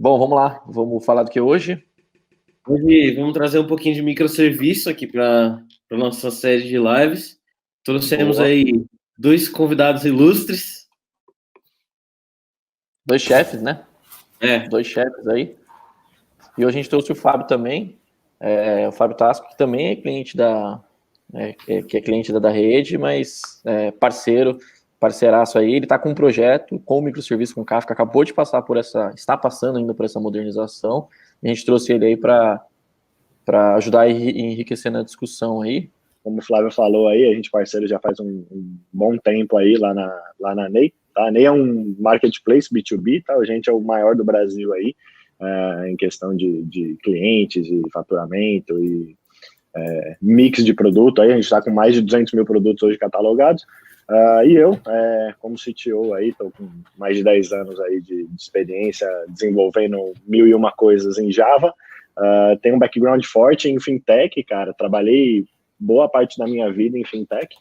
Bom, vamos lá. Vamos falar do que hoje? Hoje vamos trazer um pouquinho de microserviço aqui para a nossa série de lives. Trouxemos Boa. aí dois convidados ilustres. Dois chefes, né? É, Dois chefes aí. E hoje a gente trouxe o Fábio também. O Fábio Tasco, que também é cliente que é cliente da rede, mas parceiraço aí. Ele está com um projeto com o microserviço com Kafka, acabou de passar está passando ainda por essa modernização. E a gente trouxe ele aí para ajudar a enriquecer na discussão aí. Como o Flávio falou aí, a gente parceiro já faz um bom tempo aí lá na NEI. Tá? A NEI é um marketplace B2B, tá? A gente é o maior do Brasil aí, em questão de clientes e faturamento e mix de produto. Aí a gente está com mais de 200 mil produtos hoje catalogados. E eu, como CTO aí, estou com mais de 10 anos aí de experiência desenvolvendo 1001 coisas em Java. Tenho um background forte em fintech, cara. Trabalhei boa parte da minha vida em fintech,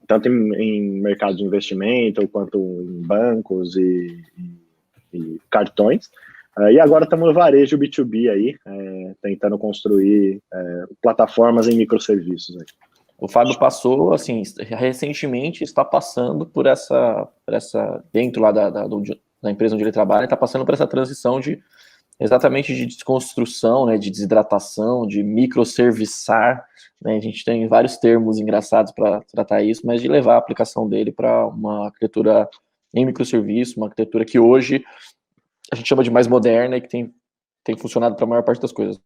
tanto em mercado de investimento, quanto em bancos e cartões. E agora estamos no varejo B2B aí, tentando construir plataformas em microserviços aí. O Fábio passou, assim, recentemente está passando por essa dentro lá da empresa onde ele trabalha, está passando por essa transição exatamente de desconstrução, né, de desidratação, de microserviçar, né, a gente tem vários termos engraçados para tratar isso, mas de levar a aplicação dele para uma arquitetura em microserviço, uma arquitetura que hoje a gente chama de mais moderna e que tem funcionado para a maior parte das coisas.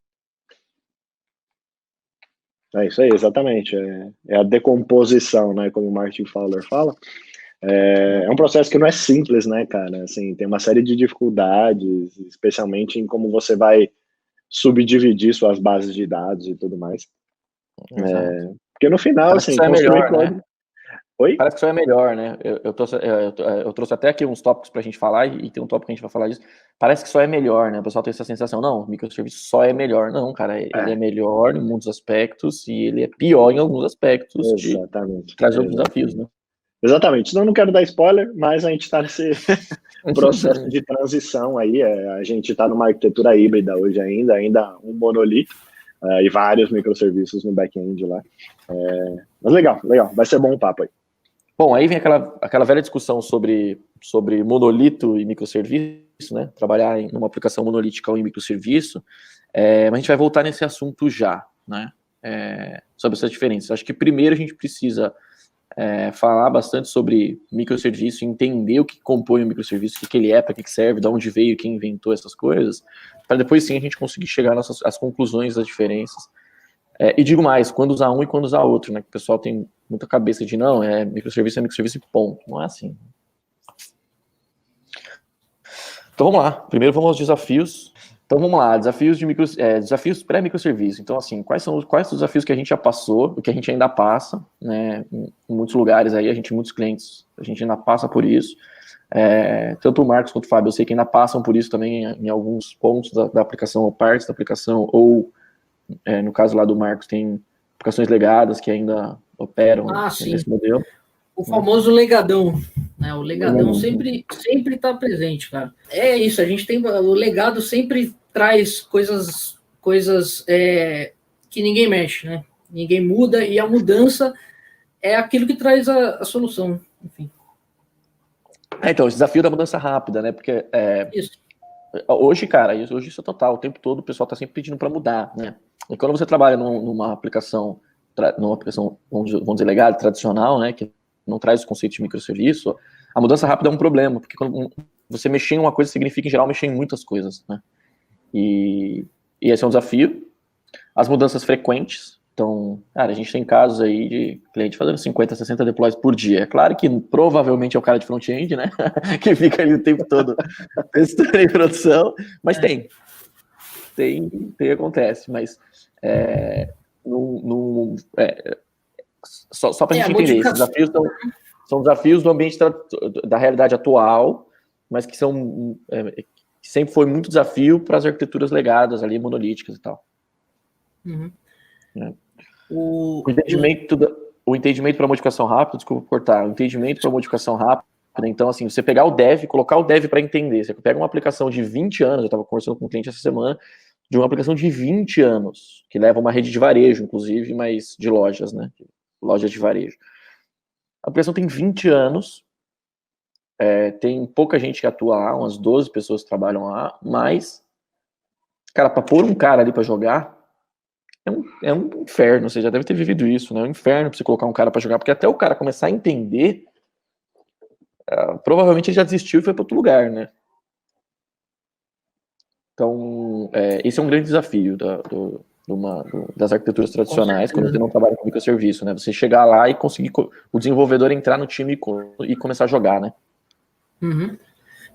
É isso aí, exatamente. É a decomposição, né, como o Martin Fowler fala. É um processo que não é simples, né, cara? Assim, tem uma série de dificuldades, especialmente em como você vai subdividir suas bases de dados e tudo mais. Porque no final, parece assim, construir melhor, código... né? Oi? Parece que isso é melhor, né? Eu trouxe até aqui uns tópicos pra gente falar, e tem um tópico que a gente vai falar disso. Parece que só é melhor, né? O pessoal tem essa sensação, não, o microserviço só é melhor. Não, cara, ele é melhor em muitos aspectos e ele é pior em alguns aspectos. Exatamente. Traz outros desafios, né? Exatamente. Não quero dar spoiler, mas a gente está nesse processo de transição aí. A gente está numa arquitetura híbrida hoje ainda um monolito e vários microserviços no back-end lá. Mas legal. Vai ser bom o papo aí. Bom, aí vem aquela velha discussão sobre monolito e microserviço, né? Trabalhar numa aplicação monolítica ou em microserviço. Mas a gente vai voltar nesse assunto já, né? Sobre essas diferenças. Acho que primeiro a gente precisa falar bastante sobre microserviço, entender o que compõe o microserviço, o que ele é, para que serve, de onde veio, quem inventou essas coisas, para depois sim a gente conseguir chegar às conclusões das diferenças. E digo mais, quando usar um e quando usar outro, né? Que o pessoal tem muita cabeça de não, microserviço e ponto. Não é assim. Então vamos lá. Primeiro vamos aos desafios. Então vamos lá, desafios pré-microserviço. Então, assim, quais são os desafios que a gente já passou, o que a gente ainda passa, né? Em muitos lugares aí, muitos clientes, a gente ainda passa por isso. Tanto o Marcos quanto o Fábio, eu sei que ainda passam por isso também em alguns pontos da aplicação, ou partes da aplicação, ou no caso lá do Marcos, tem aplicações legadas que ainda operam nesse modelo. O famoso legadão, né? O legadão sempre está presente, cara. É isso, a gente tem o legado sempre traz coisas que ninguém mexe, né? Ninguém muda e a mudança é aquilo que traz a solução, enfim. Então, o desafio da mudança rápida, né? Porque isso. Hoje, cara, hoje isso é total. O tempo todo o pessoal está sempre pedindo para mudar, né? E quando você trabalha numa aplicação, vamos dizer, legada, tradicional, né? Que não traz o conceito de microserviço, a mudança rápida é um problema, porque quando você mexer em uma coisa significa, em geral, mexer em muitas coisas, né? E esse é um desafio. As mudanças frequentes. Então, cara, a gente tem casos aí de cliente fazendo 50, 60 deploys por dia. É claro que provavelmente é o cara de front-end, né? Que fica ali o tempo todo testando em produção, mas acontece, mas só para a gente entender, esses desafios são desafios do ambiente da realidade atual, mas que sempre foi muito desafio para as arquiteturas legadas ali, monolíticas e tal. Uhum. O entendimento para modificação rápida, desculpa cortar, o entendimento para modificação rápida Então, assim, você pegar o dev, colocar o dev para entender. Você pega uma aplicação de 20 anos, eu estava conversando com um cliente essa semana, de uma aplicação de 20 anos, que leva uma rede de varejo, inclusive, mas de lojas, né? Lojas de varejo. A aplicação tem 20 anos, tem pouca gente que atua lá, umas 12 pessoas que trabalham lá, mas, cara, para pôr um cara ali para jogar, é um inferno. Você já deve ter vivido isso, né? É um inferno para você colocar um cara para jogar, porque até o cara começar a entender, provavelmente ele já desistiu e foi para outro lugar, né? Então, esse é um grande desafio das arquiteturas tradicionais, quando você não trabalha com microserviço, né? Você chegar lá e conseguir o desenvolvedor entrar no time e começar a jogar, né? Uhum.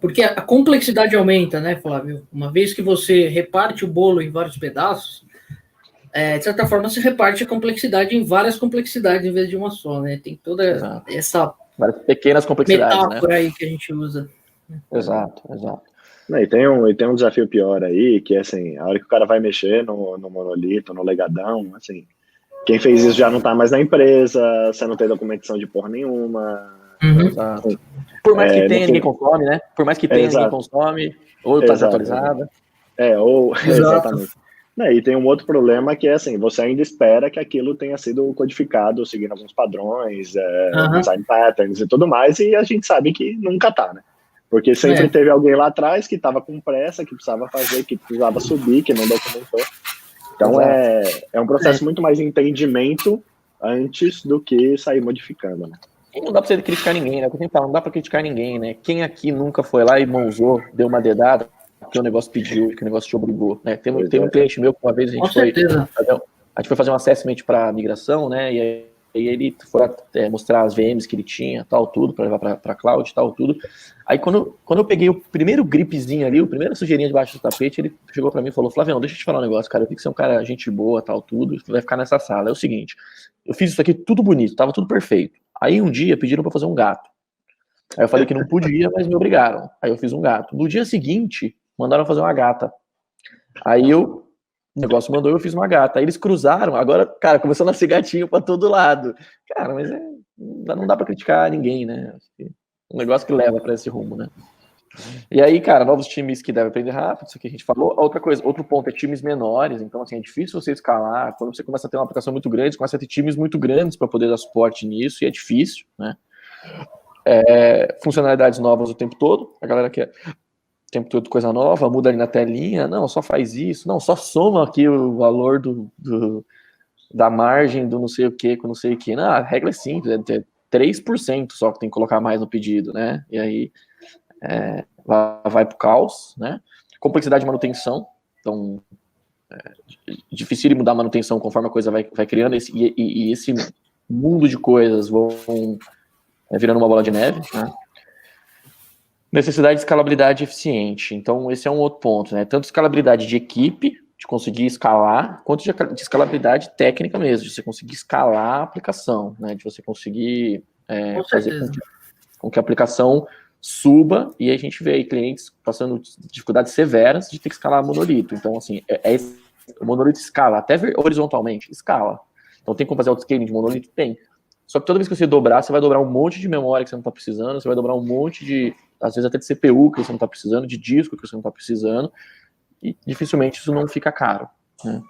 Porque a complexidade aumenta, né, Flávio? Uma vez que você reparte o bolo em vários pedaços, de certa forma você reparte a complexidade em várias complexidades em vez de uma só, né? Tem toda essa várias pequenas complexidades, metáfora, né, aí que a gente usa. Exato. E tem um desafio pior aí, que é assim, a hora que o cara vai mexer no monolito, no legadão, assim, quem fez isso já não tá mais na empresa, você não tem documentação de porra nenhuma. Exato. Assim, por mais que tenha, ninguém consome, né? Por mais que tenha, ninguém consome, ou tá desatualizada. Exatamente. E tem um outro problema que é assim, você ainda espera que aquilo tenha sido codificado seguindo alguns padrões, design patterns e tudo mais, e a gente sabe que nunca tá, né? Porque sempre teve alguém lá atrás que estava com pressa, que precisava fazer, que precisava subir, que não documentou. Então é um processo muito mais de entendimento antes do que sair modificando, né? E não dá pra você criticar ninguém, né? Não dá pra criticar ninguém, né? Quem aqui nunca foi lá e mãozou, deu uma dedada, que o negócio pediu, que o negócio te obrigou, né? Tem um cliente meu que uma vez a gente foi fazer um assessment para migração, né? E aí ele foi mostrar as VMs que ele tinha, tal, tudo, para levar para cloud, tal, tudo. Aí quando eu peguei o primeiro gripzinho ali, a primeira sujeirinha debaixo do tapete, ele chegou para mim e falou: Flavião, deixa eu te falar um negócio, cara, eu vi que você é um cara gente boa, tal, tudo, vai ficar nessa sala. É o seguinte, eu fiz isso aqui tudo bonito, tava tudo perfeito. Aí um dia pediram para fazer um gato. Aí eu falei que não podia, mas me obrigaram. Aí eu fiz um gato. No dia seguinte, mandaram fazer uma gata. Aí o negócio mandou, eu fiz uma gata. Aí eles cruzaram, agora, cara, começou a nascer gatinho pra todo lado. Cara, mas não dá pra criticar ninguém, né? Um negócio que leva pra esse rumo, né? E aí, cara, novos times que devem aprender rápido, isso aqui a gente falou. Outra coisa, outro ponto é times menores. Então, assim, é difícil você escalar. Quando você começa a ter uma aplicação muito grande, você começa a ter times muito grandes para poder dar suporte nisso, e é difícil, né? Funcionalidades novas o tempo todo. A galera quer o tempo todo coisa nova, muda ali na telinha. Não, só faz isso. Não, só soma aqui o valor da margem do não sei o que com não sei o que. Não, a regra é simples, é 3% só que tem que colocar mais no pedido, né? E aí vai pro caos, né? Complexidade de manutenção. Então, difícil mudar a manutenção conforme a coisa vai criando, e esse mundo de coisas vão virando uma bola de neve, né? Necessidade de escalabilidade eficiente. Então, esse é um outro ponto, né? Tanto escalabilidade de equipe, de conseguir escalar, quanto de escalabilidade técnica mesmo, de você conseguir escalar a aplicação, né? De você conseguir fazer com que a aplicação suba, e a gente vê aí clientes passando dificuldades severas de ter que escalar monolito. Então, assim, o monolito escala, até horizontalmente, escala. Então, tem como fazer autoscaling de monolito? Tem. Só que toda vez que você dobrar, você vai dobrar um monte de memória que você não está precisando, você vai dobrar um monte de, às vezes até de CPU que você não está precisando, de disco que você não está precisando, e dificilmente isso não fica caro, né?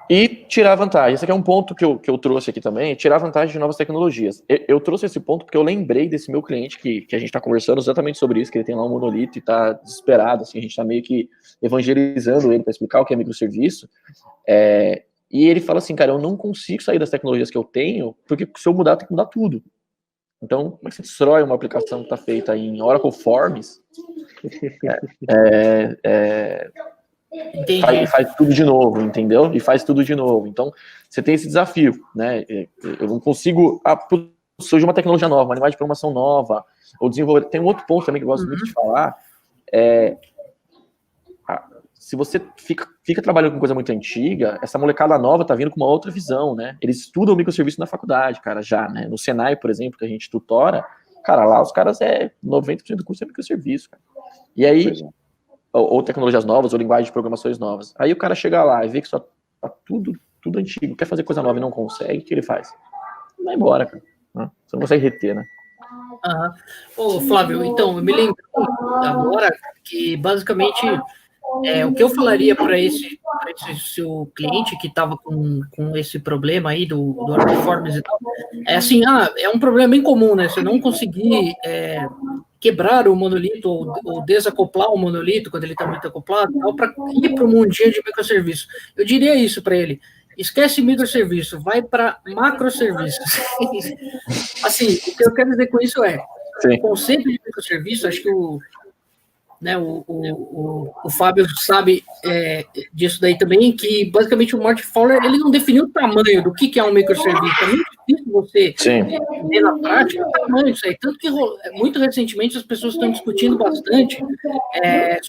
E tirar vantagem. Esse aqui é um ponto que eu trouxe aqui também, tirar vantagem de novas tecnologias. Eu trouxe esse ponto porque eu lembrei desse meu cliente que a gente está conversando exatamente sobre isso, que ele tem lá um monolito e está desesperado, assim, a gente está meio que evangelizando ele para explicar o que é microserviço, e ele fala assim, cara, eu não consigo sair das tecnologias que eu tenho, porque se eu mudar, eu tenho que mudar tudo. Então, como é que você destrói uma aplicação que está feita em Oracle Forms? Faz tudo de novo, entendeu? E faz tudo de novo. Então, você tem esse desafio, né? Eu não consigo... surge uma tecnologia nova, uma linguagem de programação nova, ou desenvolver... Tem um outro ponto também que eu gosto muito de falar, se você fica trabalhando com coisa muito antiga, essa molecada nova tá vindo com uma outra visão, né? Eles estudam microserviço na faculdade, cara, já, né? No Senai, por exemplo, que a gente tutora, cara, lá os caras 90% do curso é microserviço, cara. E aí, ou tecnologias novas, ou linguagens de programações novas. Aí o cara chega lá e vê que só tá tudo antigo, quer fazer coisa nova e não consegue, o que ele faz? Vai embora, cara. né? Você não consegue reter, né? Ô, Flávio, então, eu me lembro agora que, basicamente, o que eu falaria para esse seu cliente que estava com esse problema aí do Armforms e tal, é assim, é um problema bem comum, né? Você não conseguir quebrar o monolito ou desacoplar o monolito quando ele está muito acoplado, para ir para o mundinho de microserviço. Eu diria isso para ele. Esquece microserviço, vai para macroserviços. Assim, o que eu quero dizer com isso o conceito de microserviço, acho que o Fábio sabe disso daí também, que basicamente o Martin Fowler, ele não definiu o tamanho do que é um microserviço. É muito difícil você entender na prática o tamanho disso aí. Tanto que muito recentemente as pessoas estão discutindo bastante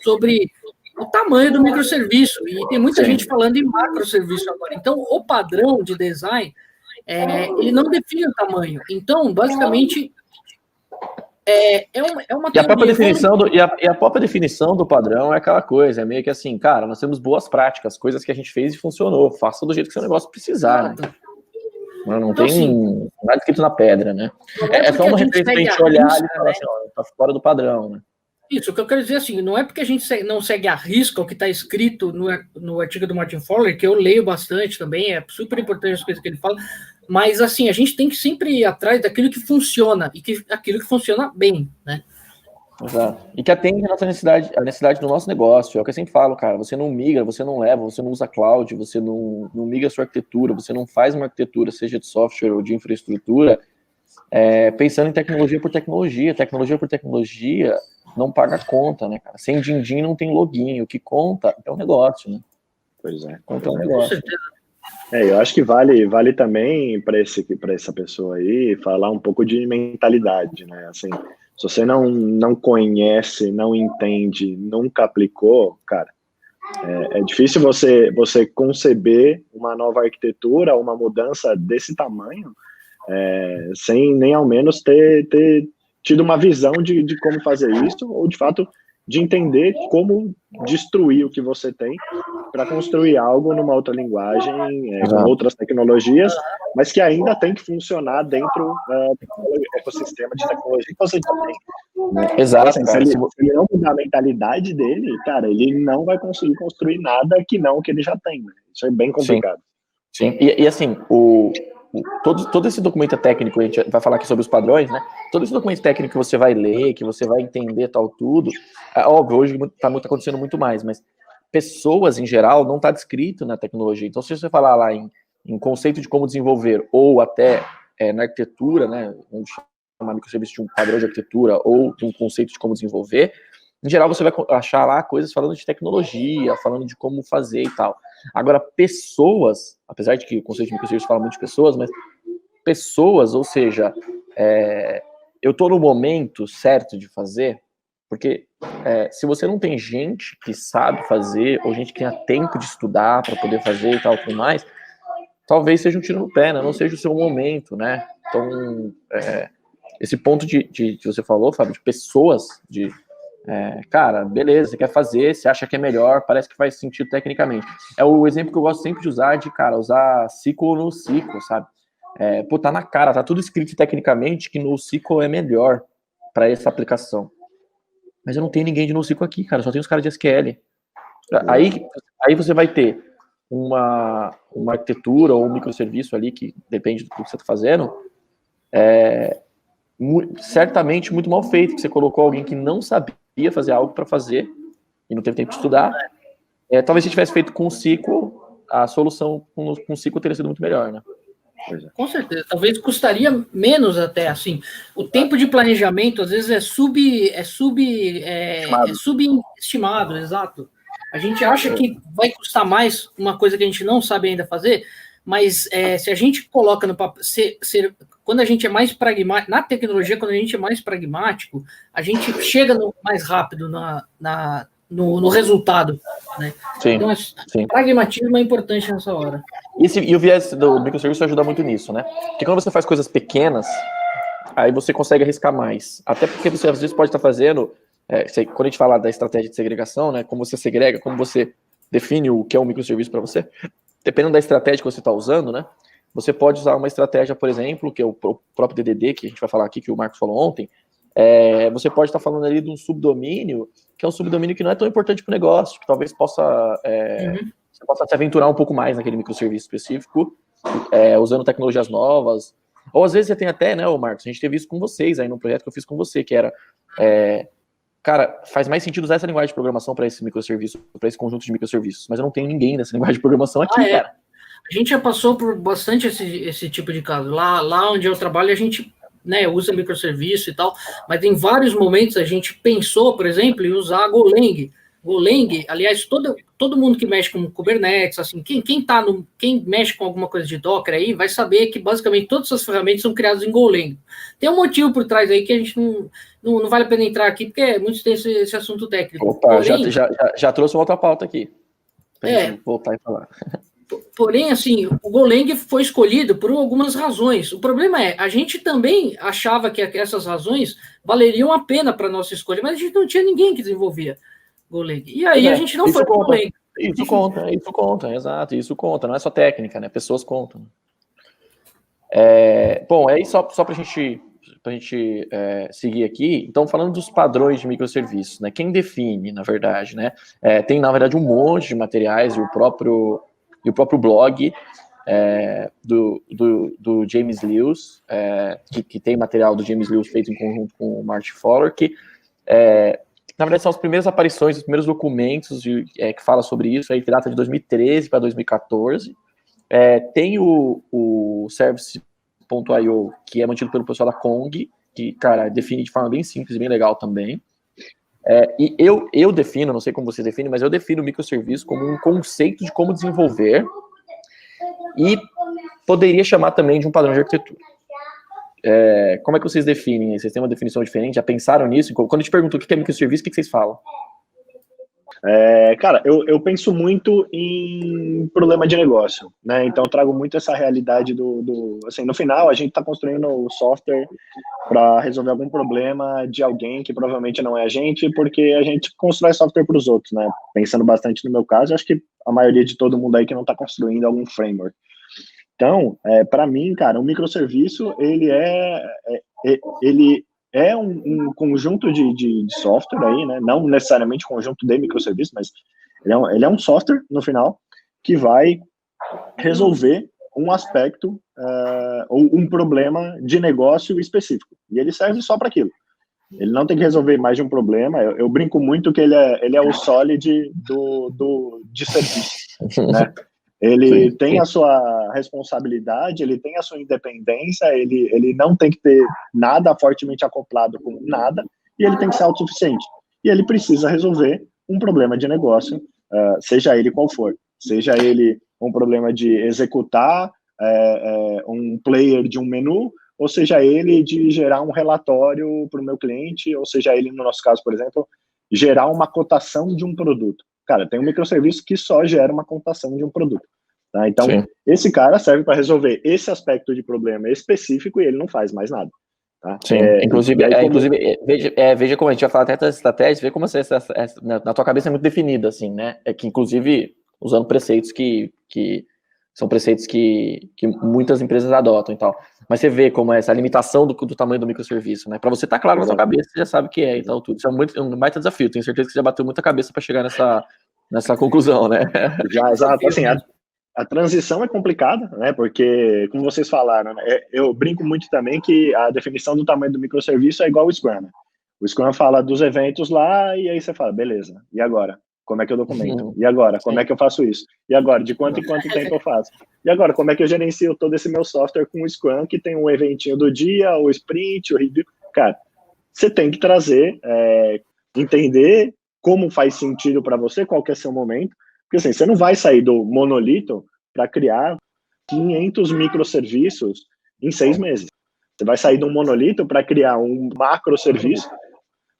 sobre o tamanho do microserviço, e tem muita gente falando em macroserviço agora. Então, o padrão de design, ele não define o tamanho. Então, basicamente, uma e a própria definição a própria definição do padrão é aquela coisa, é meio que assim, cara, nós temos boas práticas, coisas que a gente fez e funcionou, faça do jeito que seu negócio precisar, né? Não então, tem nada escrito na pedra, né? É só uma referência pra gente olhar ali, né? Assim, ó, tá fora do padrão, né? Isso, o que eu quero dizer assim, não é porque a gente não segue a risca o que está escrito no artigo do Martin Fowler, que eu leio bastante também, é super importante as coisas que ele fala, mas assim, a gente tem que sempre ir atrás daquilo que funciona, e aquilo que funciona bem, né? Exato. E que atende a nossa necessidade do nosso negócio. É o que eu sempre falo, cara, você não migra, você não leva, você não usa cloud, você não migra a sua arquitetura, você não faz uma arquitetura, seja de software ou de infraestrutura, pensando em tecnologia por tecnologia. Tecnologia por tecnologia não paga conta, né, cara? Sem din-din não tem login. O que conta é o negócio, né? Pois é. Conta é o negócio. Eu acho que vale também para essa pessoa aí falar um pouco de mentalidade, né? Assim, se você não conhece, não entende, nunca aplicou, cara, é difícil você conceber uma nova arquitetura, uma mudança desse tamanho, sem nem ao menos ter tido uma visão de como fazer isso, ou de fato de entender como destruir o que você tem para construir algo numa outra linguagem, com outras tecnologias, mas que ainda tem que funcionar dentro do ecossistema de tecnologia que você já tem. Né? Exato. Assim, se ele não mudar a mentalidade dele, cara, ele não vai conseguir construir nada que ele já tem. Né? Isso é bem complicado. Sim. E assim, todo esse documento técnico, a gente vai falar aqui sobre os padrões, né? Todo esse documento técnico que você vai ler, que você vai entender tal tudo, óbvio, hoje está acontecendo muito mais, mas pessoas em geral não está descrito na tecnologia. Então, se você falar lá em conceito de como desenvolver, ou até na arquitetura, né? Vamos chamar microserviço de um padrão de arquitetura, ou de um conceito de como desenvolver, em geral você vai achar lá coisas falando de tecnologia, falando de como fazer e tal. Agora, pessoas, apesar de que o conceito de microserviço fala muito de pessoas, mas pessoas, ou seja, eu estou no momento certo de fazer, porque se você não tem gente que sabe fazer, ou gente que tenha tempo de estudar para poder fazer e tal, tudo mais, talvez seja um tiro no pé, né? Não seja o seu momento, né? Então, esse ponto que você falou, Fábio, de pessoas, cara, beleza, você quer fazer, você acha que é melhor, parece que faz sentido tecnicamente. É o exemplo que eu gosto sempre de usar usar SQL no SQL, sabe? Tá na cara, tá tudo escrito tecnicamente que no SQL é melhor para essa aplicação. Mas eu não tenho ninguém de NoSQL aqui, cara, só tem os caras de SQL. Aí você vai ter uma arquitetura ou um microserviço ali, que depende do que você está fazendo, certamente muito mal feito, que você colocou alguém que não sabia fazer algo para fazer e não teve tempo de estudar. Talvez se tivesse feito com o SQL, a solução com o SQL teria sido muito melhor, né? Com certeza, talvez custaria menos até, assim, o tempo de planejamento às vezes é subestimado, exato. A gente acha que vai custar mais uma coisa que a gente não sabe ainda fazer, mas se a gente coloca no papel, quando a gente é mais pragmático, na tecnologia, quando a gente é mais pragmático, a gente chega mais rápido no resultado, né? Sim, então, pragmatismo é importante nessa hora. E o viés do microserviço ajuda muito nisso, né? Porque quando você faz coisas pequenas, aí você consegue arriscar mais. Até porque você às vezes pode estar fazendo, quando a gente fala da estratégia de segregação, né? Como você segrega, como você define o que é um microserviço para você, dependendo da estratégia que você está usando, né? você pode usar uma estratégia, por exemplo, que é o próprio DDD, que a gente vai falar aqui, que o Marcos falou ontem. Você pode estar falando ali de um subdomínio, que é um subdomínio que não é tão importante para o negócio, que talvez você possa se aventurar um pouco mais naquele microserviço específico, usando tecnologias novas. Ou às vezes você tem até, né, Marcos, a gente teve isso com vocês aí no projeto que eu fiz com você, que era, cara, faz mais sentido usar essa linguagem de programação para esse microserviço, para esse conjunto de microserviços, mas eu não tenho ninguém nessa linguagem de programação aqui, cara. A gente já passou por bastante esse tipo de caso. Lá onde eu trabalho, a gente, né, usa microserviço e tal, mas em vários momentos a gente pensou, por exemplo, em usar Golang. Golang, aliás, todo mundo que mexe com Kubernetes, assim, quem mexe com alguma coisa de Docker aí, vai saber que basicamente todas essas ferramentas são criadas em Golang. Tem um motivo por trás aí que a gente não vale a pena entrar aqui, porque é muito extenso esse assunto técnico. Opa, porém, já trouxe uma outra pauta aqui. Pra gente voltar e falar. Porém, assim, o Golang foi escolhido por algumas razões. O problema a gente também achava que essas razões valeriam a pena para nossa escolha, mas a gente não tinha ninguém que desenvolvia Golang. E aí a gente não foi para o Golang. Isso conta, exato, isso conta, não é só técnica, né? Pessoas contam. Bom, aí só para a gente seguir aqui, então falando dos padrões de microserviços, né? Quem define, na verdade, né? Tem, na verdade, um monte de materiais e o próprio blog do James Lewis, que tem material do James Lewis feito em conjunto com o Martin Fowler, que na verdade são as primeiras aparições, os primeiros documentos que fala sobre isso, aí que data de 2013 para 2014. Tem o Service.io, que é mantido pelo pessoal da Kong, que, cara, define de forma bem simples e bem legal também. E eu defino, não sei como você define, mas eu defino o microserviço como um conceito de como desenvolver e poderia chamar também de um padrão de arquitetura. Como é que vocês definem? Vocês têm uma definição diferente? Já pensaram nisso? Quando eu te pergunto o que é microserviço, o que vocês falam? Cara, eu penso muito em problema de negócio, né? Então eu trago muito essa realidade assim, no final a gente está construindo o software para resolver algum problema de alguém que provavelmente não é a gente, porque a gente constrói software para os outros, né? Pensando bastante no meu caso, acho que a maioria de todo mundo aí que não está construindo algum framework. Então, para mim, cara, um microserviço, ele é um conjunto de software aí, né? Não necessariamente conjunto de microserviços, mas ele é um software, no final, que vai resolver um aspecto ou um problema de negócio específico. E ele serve só para aquilo. Ele não tem que resolver mais de um problema. Eu brinco muito que ele é o Solid de serviço, né? Ele tem a sua responsabilidade, ele tem a sua independência, ele não tem que ter nada fortemente acoplado com nada, e ele tem que ser autossuficiente. E ele precisa resolver um problema de negócio, seja ele qual for. Seja ele um problema de executar um player de um menu, ou seja ele de gerar um relatório para o meu cliente, ou seja ele, no nosso caso, por exemplo, gerar uma cotação de um produto. Cara, tem um microserviço que só gera uma cotação de um produto. Tá? Então, sim, esse cara serve para resolver esse aspecto de problema específico e ele não faz mais nada. Tá? Sim, inclusive, veja como a gente vai falar até das estratégias, veja como na tua cabeça é muito definida, assim, né? Que, inclusive, usando preceitos que são preceitos que muitas empresas adotam e tal. Mas você vê como é essa limitação do tamanho do microserviço, né? Para você estar claro na sua cabeça, você já sabe o que é e tal, tudo. Isso é um baita desafio. Tenho certeza que você já bateu muita cabeça para chegar nessa conclusão, né? Já, exato. Assim, a transição é complicada, né? Porque, como vocês falaram, né? Eu brinco muito também que a definição do tamanho do microserviço é igual ao Scrum, né? O Scrum fala dos eventos lá e aí você fala, beleza, e agora? Como é que eu documento? E agora? Como é que eu faço isso? E agora? De quanto em quanto tempo eu faço? E agora? Como é que eu gerencio todo esse meu software com o Scrum, que tem um eventinho do dia, o sprint, o review? Cara, você tem que trazer, entender como faz sentido para você, qual que é seu momento, porque assim, você não vai sair do monolito para criar 500 microserviços em 6 meses. Você vai sair de um monolito para criar um macroserviço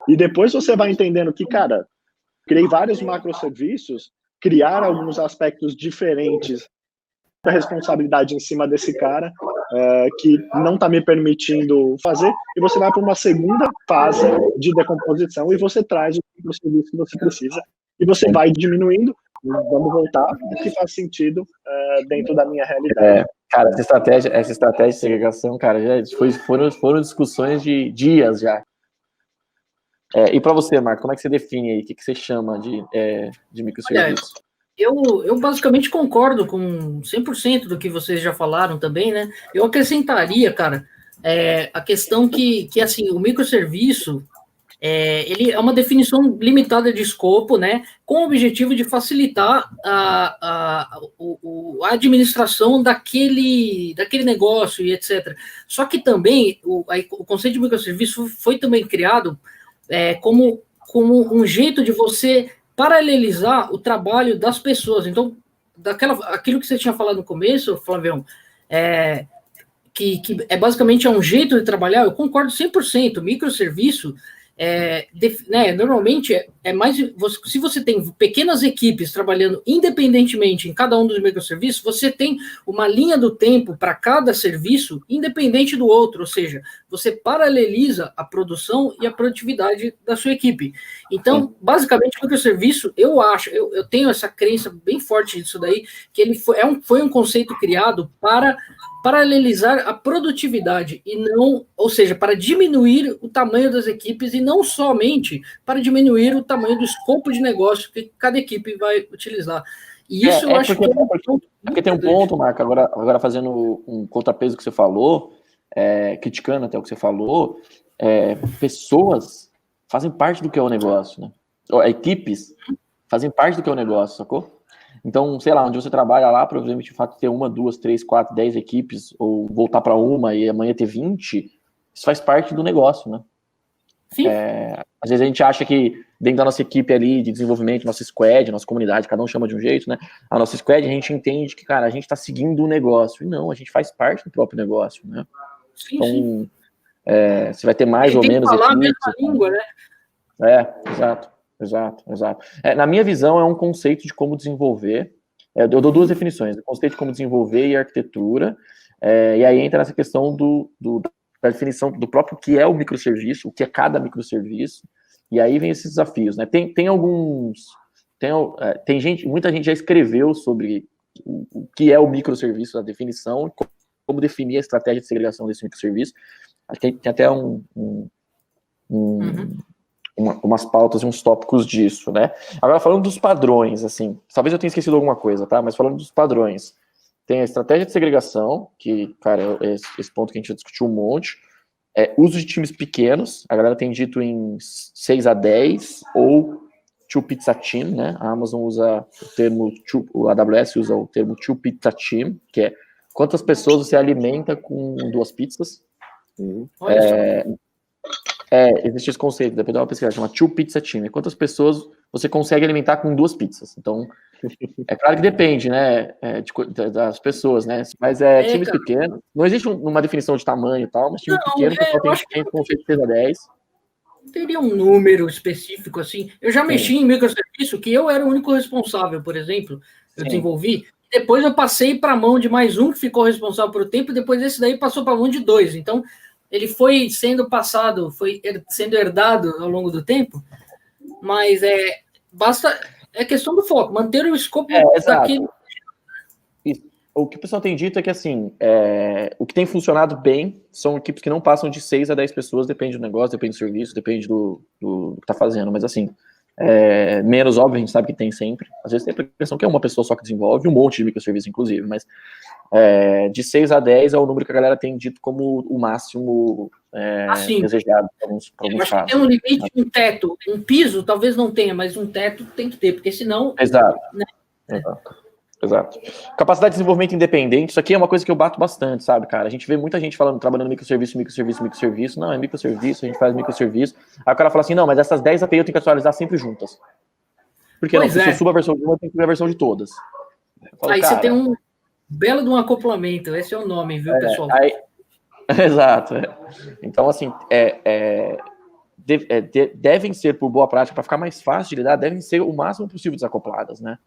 e depois você vai entendendo que, cara, criei vários macroserviços, criar alguns aspectos diferentes da responsabilidade em cima desse cara que não está me permitindo fazer, e você vai para uma segunda fase de decomposição e você traz o microserviço que você precisa e você vai diminuindo, vamos voltar, o que faz sentido dentro da minha realidade. Cara, essa estratégia de segregação, cara, foram discussões de dias já. E para você, Marco, como é que você define aí? O que você chama de microserviço? Eu basicamente concordo com 100% do que vocês já falaram também, né? Eu acrescentaria, cara, a questão que assim, o microserviço, ele é uma definição limitada de escopo, né, com o objetivo de facilitar a administração daquele negócio e etc. Só que também o conceito de microserviço foi também criado como um jeito de você paralelizar o trabalho das pessoas. Então, aquilo que você tinha falado no começo, Flavião, que basicamente um jeito de trabalhar, eu concordo 100%. Microserviço, normalmente mais. Se você tem pequenas equipes trabalhando independentemente em cada um dos microserviços, você tem uma linha do tempo para cada serviço independente do outro, ou seja, você paraleliza a produção e a produtividade da sua equipe. Então, basicamente, o microserviço, eu tenho essa crença bem forte disso daí, que ele foi um conceito criado para paralelizar a produtividade e não, ou seja, para diminuir o tamanho das equipes e não somente para diminuir o tamanho do escopo de negócio que cada equipe vai utilizar. E isso eu acho que porque tem um ponto, Marco, agora fazendo um contrapeso que você falou, criticando até o que você falou, pessoas fazem parte do que é o negócio, né? Equipes fazem parte do que é o negócio, sacou? Então, sei lá, onde você trabalha lá, provavelmente o fato de ter 1, 2, 3, 4, 10 equipes, ou voltar para uma e amanhã ter 20, isso faz parte do negócio, né? Sim. Às vezes a gente acha que dentro da nossa equipe ali de desenvolvimento, nossa squad, nossa comunidade, cada um chama de um jeito, né? A nossa squad, a gente entende que, cara, a gente está seguindo o negócio. E não, a gente faz parte do próprio negócio, né? Sim, então, sim. Você vai ter mais ou menos equipes. Tem que falar a equipes, mesma língua, né? Exato. Na minha visão, é um conceito de como desenvolver. Eu dou duas definições: o conceito de como desenvolver e arquitetura. E aí entra nessa questão da definição do próprio que é o microserviço, o que é cada microserviço. E aí vem esses desafios, né? Tem alguns. Muita gente já escreveu sobre o que é o microserviço, a definição, como definir a estratégia de segregação desse microserviço. Acho que tem até umas pautas e uns tópicos disso, né? Agora, falando dos padrões, assim, talvez eu tenha esquecido alguma coisa, tá? Mas falando dos padrões, tem a estratégia de segregação, que, cara, esse ponto que a gente já discutiu um monte, uso de times pequenos, a galera tem dito em 6 a 10, ou two pizza team, né? A Amazon usa o termo, o AWS usa o termo two pizza team, que é quantas pessoas você alimenta com 2 pizzas. Existe esse conceito, depois dá uma pesquisa, chama two pizza team. Quantas pessoas você consegue alimentar com 2 pizzas? Então, é claro que depende, né, das pessoas, né? Mas times pequenos, não existe uma definição de tamanho e tal, mas time pequeno, o pessoal tem conceito de 6 a 10. Teria um número específico, assim. Eu já mexi em microserviço, que eu era o único responsável, por exemplo, eu desenvolvi. Depois eu passei para a mão de mais um que ficou responsável por tempo, e depois esse daí passou para a mão de 2. Então, ele foi sendo passado, foi sendo herdado ao longo do tempo, mas é questão do foco, manter o escopo daquele. O que o pessoal tem dito é que, assim, o que tem funcionado bem são equipes que não passam de 6 a 10 pessoas, depende do negócio, depende do serviço, depende do que tá fazendo, mas, assim, menos óbvio, a gente sabe que tem sempre. Às vezes tem a impressão que é uma pessoa só que desenvolve, um monte de microserviços, inclusive, mas de 6 a 10 é o número que a galera tem dito como o máximo desejado para alguns casos. Tem um limite, um teto, um piso, talvez não tenha, mas um teto tem que ter, porque senão... Exato. Capacidade de desenvolvimento independente, isso aqui é uma coisa que eu bato bastante, sabe, cara? A gente vê muita gente trabalhando microserviço. Não, é microserviço, a gente faz microserviço. Aí o cara fala assim, não, mas essas 10 API eu tenho que atualizar sempre juntas. Porque se eu subo a versão de uma, eu tenho que ver a versão de todas. Aí você tem um belo de um acoplamento, esse é o nome, viu, pessoal? Exato. Então, assim, devem ser, por boa prática, para ficar mais fácil de lidar, devem ser o máximo possível desacopladas, né?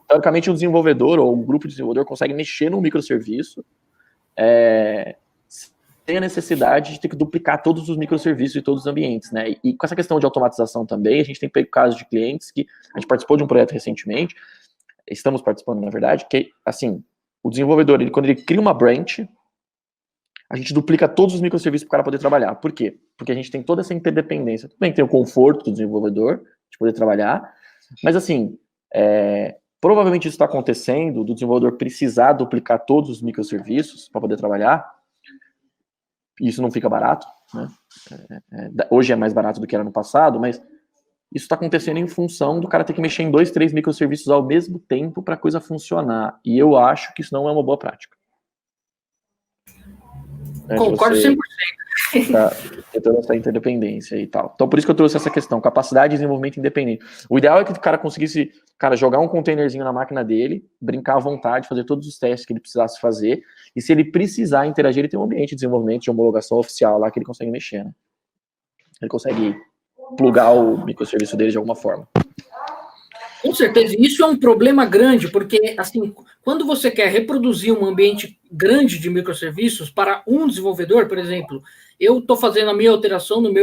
Teoricamente, um desenvolvedor ou um grupo de desenvolvedor consegue mexer num microserviço sem a necessidade de ter que duplicar todos os microserviços e todos os ambientes, né? E com essa questão de automatização também, a gente tem pego casos de clientes que a gente participou de um projeto recentemente, estamos participando, na verdade, que, assim, o desenvolvedor, quando ele cria uma branch, a gente duplica todos os microserviços para o cara poder trabalhar. Por quê? Porque a gente tem toda essa interdependência. Tudo bem que tem o conforto do desenvolvedor de poder trabalhar, mas assim, provavelmente isso está acontecendo, do desenvolvedor precisar duplicar todos os microserviços para poder trabalhar, e isso não fica barato, né? Hoje é mais barato do que era no passado, mas isso está acontecendo em função do cara ter que mexer em 2, 3 microserviços ao mesmo tempo para a coisa funcionar. E eu acho que isso não é uma boa prática. Concordo 100%. Tá, toda essa interdependência e tal. Então, por isso que eu trouxe essa questão, capacidade de desenvolvimento independente. O ideal é que o cara conseguisse, jogar um containerzinho na máquina dele, brincar à vontade, fazer todos os testes que ele precisasse fazer, e se ele precisar interagir, ele tem um ambiente de desenvolvimento, de homologação oficial lá, que ele consegue mexer, né? Ele consegue plugar o microserviço dele de alguma forma. Com certeza, isso é um problema grande, porque, assim, quando você quer reproduzir um ambiente grande de microserviços para um desenvolvedor, por exemplo, eu estou fazendo a minha alteração no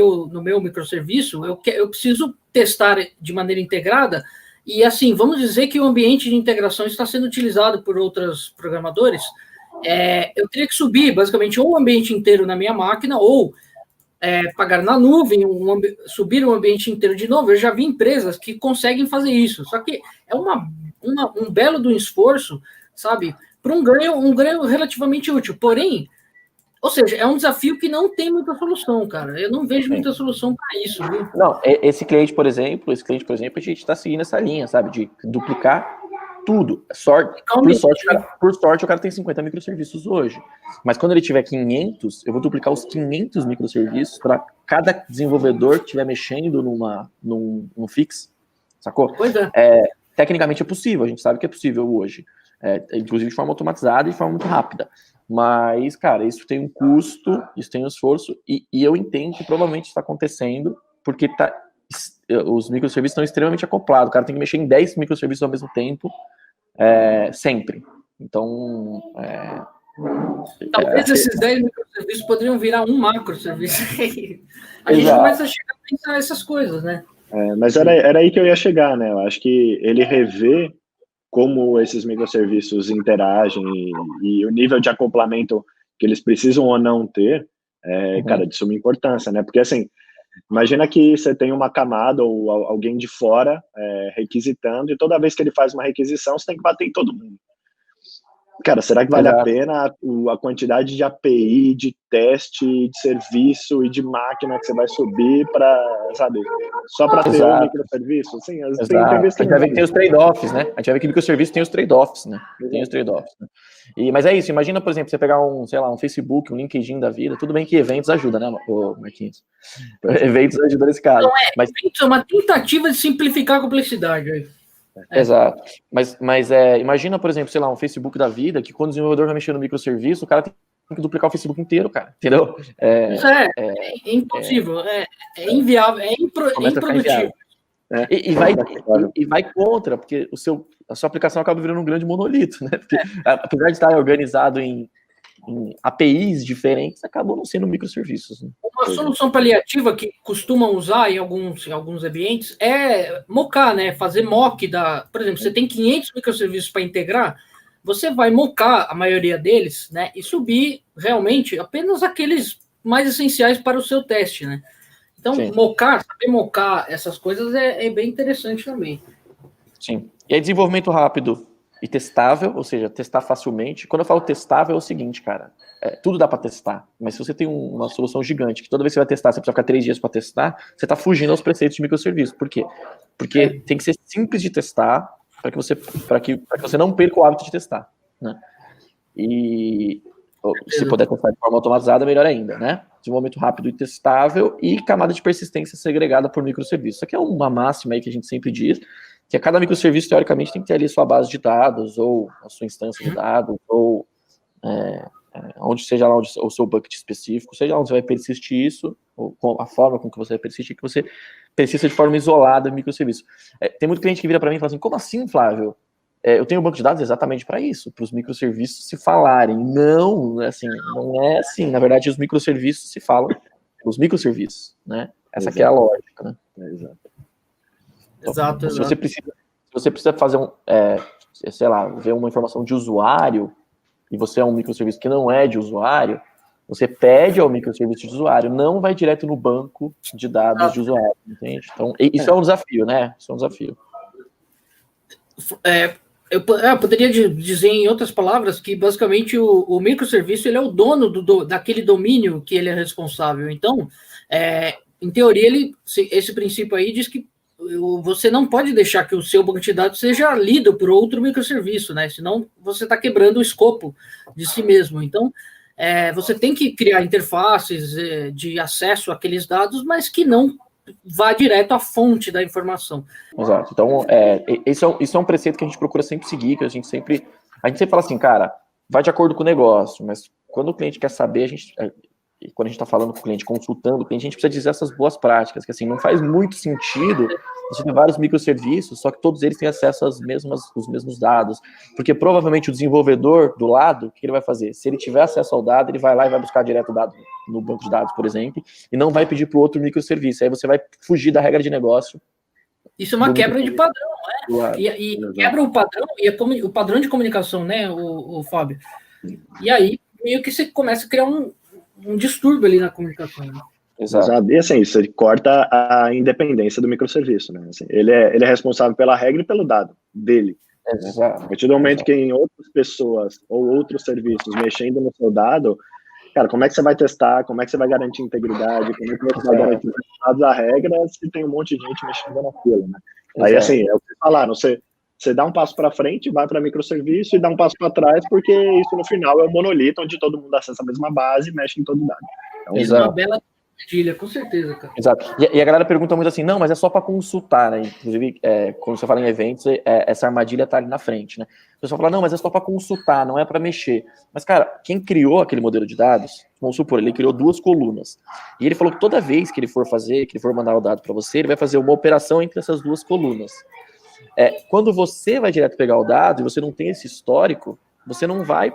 meu microserviço, eu preciso testar de maneira integrada, e, assim, vamos dizer que o ambiente de integração está sendo utilizado por outros programadores, eu teria que subir, basicamente, ou o ambiente inteiro na minha máquina, ou pagar na nuvem, subir um ambiente inteiro de novo. Eu já vi empresas que conseguem fazer isso, só que é um belo do esforço, sabe, para um ganho relativamente útil, porém, ou seja, é um desafio que não tem muita solução, cara, eu não vejo muita solução para isso, viu? Não, esse cliente, por exemplo, a gente está seguindo essa linha, sabe, de duplicar tudo. Por sorte, o cara tem 50 microserviços hoje. Mas quando ele tiver 500, eu vou duplicar os 500 microserviços para cada desenvolvedor que estiver mexendo num fix, sacou? Pois é. Tecnicamente é possível, a gente sabe que é possível hoje. Inclusive de forma automatizada e de forma muito rápida. Mas, cara, isso tem um custo, isso tem um esforço, e eu entendo que provavelmente está acontecendo porque os microserviços estão extremamente acoplados. O cara tem que mexer em 10 microserviços ao mesmo tempo, sempre. Então, talvez esses 10 microserviços poderiam virar um macroserviço. A gente começa a chegar a pensar essas coisas, né? Mas era aí que eu ia chegar, né? Eu acho que ele revê como esses microserviços interagem e o nível de acoplamento que eles precisam ou não ter, cara, de suma importância, né? Porque, assim, imagina que você tem uma camada ou alguém de fora requisitando, e toda vez que ele faz uma requisição, você tem que bater em todo mundo. Cara, será que vale a pena a quantidade de API, de teste, de serviço e de máquina que você vai subir para, sabe, só para ter um microserviço? Assim, a gente vai ver que tem os trade-offs, né? A gente vai ver que o microserviço tem os trade-offs, né? Tem os trade-offs. Né? Mas é isso, imagina, por exemplo, você pegar um Facebook, um LinkedIn da vida, tudo bem que eventos ajudam, né, Marquinhos? Eventos ajudam nesse caso. Mas é uma tentativa de simplificar a complexidade aí. Exato. Mas imagina, por exemplo, sei lá, um Facebook da vida, que quando o desenvolvedor vai mexer no microserviço, o cara tem que duplicar o Facebook inteiro, cara. Entendeu? Isso é impossível, é inviável, é improdutivo. E vai contra, porque a sua aplicação acaba virando um grande monolito, né? Porque, apesar de estar organizado em APIs diferentes, acabam não sendo microserviços. Né? Uma solução paliativa que costumam usar em alguns ambientes é mocar, né? Fazer mock por exemplo, você tem 500 microserviços para integrar, você vai mocar a maioria deles, né? E subir realmente apenas aqueles mais essenciais para o seu teste, né? Então, saber mocar essas coisas é bem interessante também. Sim. E aí, desenvolvimento rápido e testável, ou seja, testar facilmente. Quando eu falo testável, é o seguinte, cara, tudo dá para testar, mas se você tem uma solução gigante, que toda vez que você vai testar, você precisa ficar 3 dias para testar, você está fugindo aos preceitos de microserviço. Por quê? Porque tem que ser simples de testar para que você não perca o hábito de testar, né? E se puder testar de forma automatizada, melhor ainda, né? Desenvolvimento rápido e testável e camada de persistência segregada por microserviço. Isso aqui é uma máxima aí que a gente sempre diz, que a cada microserviço, teoricamente, tem que ter ali a sua base de dados, ou a sua instância de dados, ou onde seja lá o seu bucket específico, seja lá onde você vai persistir isso, ou a forma com que você vai persistir, que você persista de forma isolada no microserviço. Tem muito cliente que vira para mim e fala assim, como assim, Flávio? Eu tenho um banco de dados exatamente para isso, para os microserviços se falarem. Não, assim, não é assim. Na verdade, os microserviços se falam os microserviços, né? Essa aqui é a lógica, né? Exato. Se você precisa fazer sei lá, ver uma informação de usuário, e você é um microserviço que não é de usuário, você pede ao microserviço de usuário, não vai direto no banco de dados de usuário, entende? Então, isso é um desafio, né? Isso é um desafio. Eu poderia dizer, em outras palavras, que basicamente o microserviço ele é o dono daquele domínio que ele é responsável. Então, em teoria, esse princípio aí diz que você não pode deixar que o seu banco de dados seja lido por outro microserviço, né? Senão você está quebrando o escopo de si mesmo. Então, você tem que criar interfaces de acesso àqueles dados, mas que não vá direto à fonte da informação. Exato. Então, isso é um preceito que a gente procura sempre seguir, que a gente sempre fala assim, cara, vai de acordo com o negócio, mas quando o cliente quer saber, quando a gente está falando com o cliente, consultando o cliente, a gente precisa dizer essas boas práticas, que assim, não faz muito sentido você ter vários microserviços, só que todos eles têm acesso aos mesmos dados, porque provavelmente o desenvolvedor do lado, o que ele vai fazer? Se ele tiver acesso ao dado, ele vai lá e vai buscar direto o dado no banco de dados, por exemplo, e não vai pedir para o outro microserviço, aí você vai fugir da regra de negócio. Isso é uma quebra de padrão, né? E quebra o padrão, e o padrão de comunicação, né, o Fábio? E aí, meio que você começa a criar um distúrbio ali na comunicação. Né? Exato. E assim, isso corta a independência do microserviço, né? Assim, ele é responsável pela regra e pelo dado dele. Exato. A partir do momento que em outras pessoas ou outros serviços mexendo no seu dado, cara, como é que você vai testar? Como é que você vai garantir integridade? Como é que você vai garantir os resultados da regra se tem um monte de gente mexendo naquilo, né? Aí, assim, é o que vocês falaram, você dá um passo para frente, vai para microserviço e dá um passo para trás, porque isso no final é um monolito onde todo mundo acessa a mesma base e mexe em todo o dado. Então, isso é uma bela armadilha, com certeza, cara. Exato. E a galera pergunta muito assim, não, mas é só para consultar, né? Inclusive, quando você fala em eventos, essa armadilha tá ali na frente, né? O pessoal fala, não, mas é só para consultar, não é para mexer. Mas, cara, quem criou aquele modelo de dados, vamos supor, ele criou 2 colunas. E ele falou que toda vez que ele for mandar o dado para você, ele vai fazer uma operação entre essas 2 colunas. Quando você vai direto pegar o dado e você não tem esse histórico, você não vai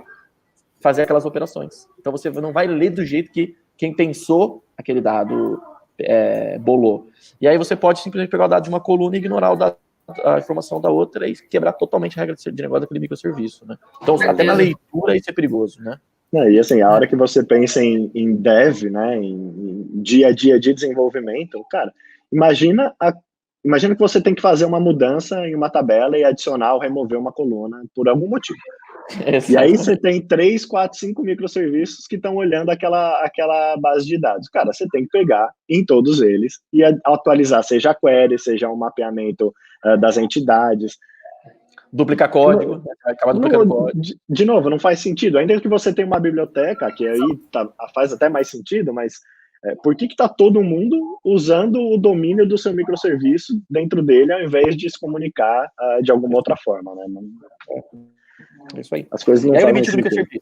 fazer aquelas operações. Então você não vai ler do jeito que quem pensou aquele dado bolou. E aí você pode simplesmente pegar o dado de uma coluna e ignorar a informação da outra e quebrar totalmente a regra de negócio daquele microserviço, né? Então, até na leitura isso é perigoso, né? E assim, a hora que você pensa em dev, né, em dia a dia de desenvolvimento, cara, imagina que você tem que fazer uma mudança em uma tabela e adicionar ou remover uma coluna por algum motivo. E aí você tem 3, 4, 5 microserviços que estão olhando aquela base de dados. Cara, você tem que pegar em todos eles e atualizar, seja a query, seja um mapeamento das entidades. Duplicar código, acabar duplicando código. De novo, não faz sentido. Ainda que você tenha uma biblioteca, que aí faz até mais sentido, mas por que está todo mundo usando o domínio do seu microserviço dentro dele, ao invés de se comunicar de alguma outra forma, né? É isso aí. As coisas não fazem sentido.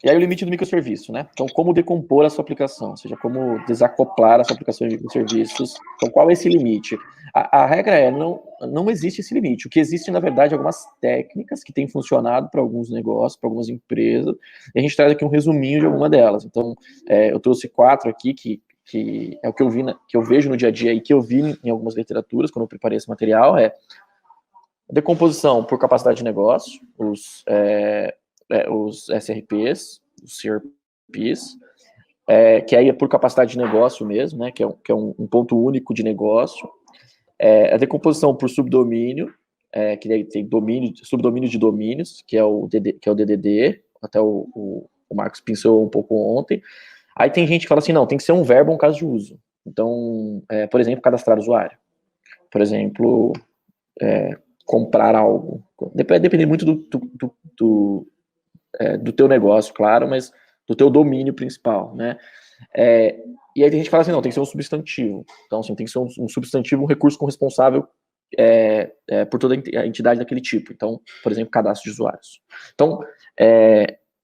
E aí o limite do microserviço, né? Então, como decompor a sua aplicação, ou seja, como desacoplar a sua aplicação de microserviços. Então, qual é esse limite? A regra não existe esse limite. O que existe, na verdade, é algumas técnicas que têm funcionado para alguns negócios, para algumas empresas, e a gente traz aqui um resuminho de alguma delas. Então, eu trouxe 4 aqui, que é o que eu vi, que eu vejo no dia a dia e que eu vi em algumas literaturas, quando eu preparei esse material, decomposição por capacidade de negócio, os SRPs, os CRPs, que aí é por capacidade de negócio mesmo, né, que é um ponto único de negócio. A decomposição por subdomínio, que daí tem subdomínio de domínios, que é o DDD, até o Marcos pincelou um pouco ontem. Aí tem gente que fala assim, não, tem que ser um verbo ou um caso de uso. Então, por exemplo, cadastrar usuário. Por exemplo, comprar algo. Depende muito do teu negócio, claro, mas do teu domínio principal, né? E aí tem gente que fala assim, não, tem que ser um substantivo. Então, assim, tem que ser um substantivo, um recurso corresponsável por toda a entidade daquele tipo. Então, por exemplo, cadastro de usuários. Então,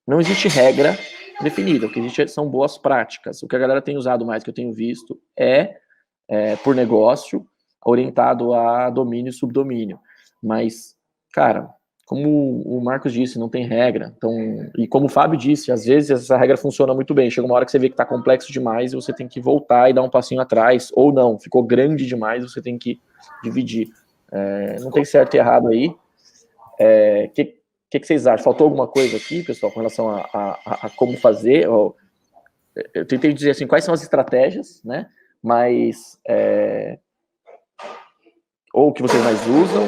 não existe regra definida. O que existe são boas práticas. O que a galera tem usado mais, que eu tenho visto, por negócio, orientado a domínio e subdomínio. Mas, cara, como o Marcos disse, não tem regra. Então, e como o Fábio disse, às vezes essa regra funciona muito bem. Chega uma hora que você vê que está complexo demais e você tem que voltar e dar um passinho atrás. Ou não, ficou grande demais, você tem que dividir. Não tem certo e errado aí. que vocês acham? Faltou alguma coisa aqui, pessoal, com relação a como fazer? Eu tentei dizer assim, quais são as estratégias, né? Mas ou que vocês mais usam,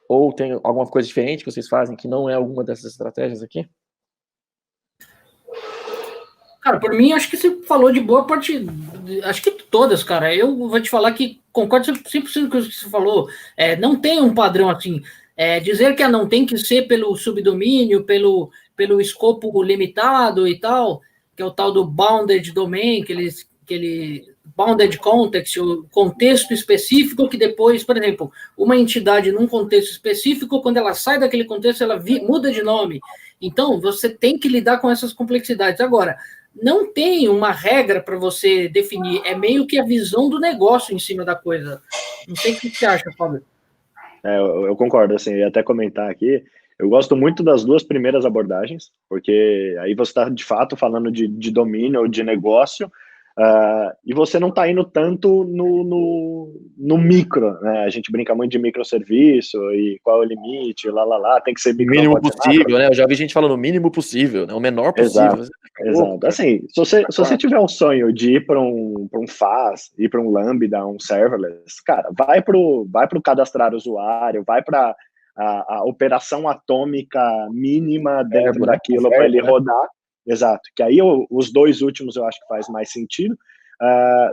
ou tem alguma coisa diferente que vocês fazem que não é alguma dessas estratégias aqui? Cara, por mim, acho que você falou de boa parte, acho que todas, cara. Eu vou te falar que concordo 100% com o que você falou. Não tem um padrão assim. Dizer que não tem que ser pelo subdomínio, pelo escopo limitado e tal, que é o tal do bounded domain, aquele bounded context, o contexto específico que depois, por exemplo, uma entidade num contexto específico, quando ela sai daquele contexto, ela muda de nome. Então, você tem que lidar com essas complexidades. Agora, não tem uma regra para você definir, é meio que a visão do negócio em cima da coisa. Não sei o que você acha, Fábio. Eu concordo, assim, eu ia até comentar aqui, eu gosto muito das duas primeiras abordagens, porque aí você está, de fato, falando de domínio ou de negócio, e você não está indo tanto no micro, né? A gente brinca muito de microserviço e qual é o limite, tem que ser micro. Mínimo possível, né? Eu já vi gente falando o mínimo possível, né? O menor possível. Exato. Assim, se você tiver um sonho de ir para um FAS, ir para um Lambda, um serverless, cara, vai pro cadastrar usuário, vai para a operação atômica mínima dentro daquilo para ele rodar. Exato, que aí os dois últimos eu acho que faz mais sentido,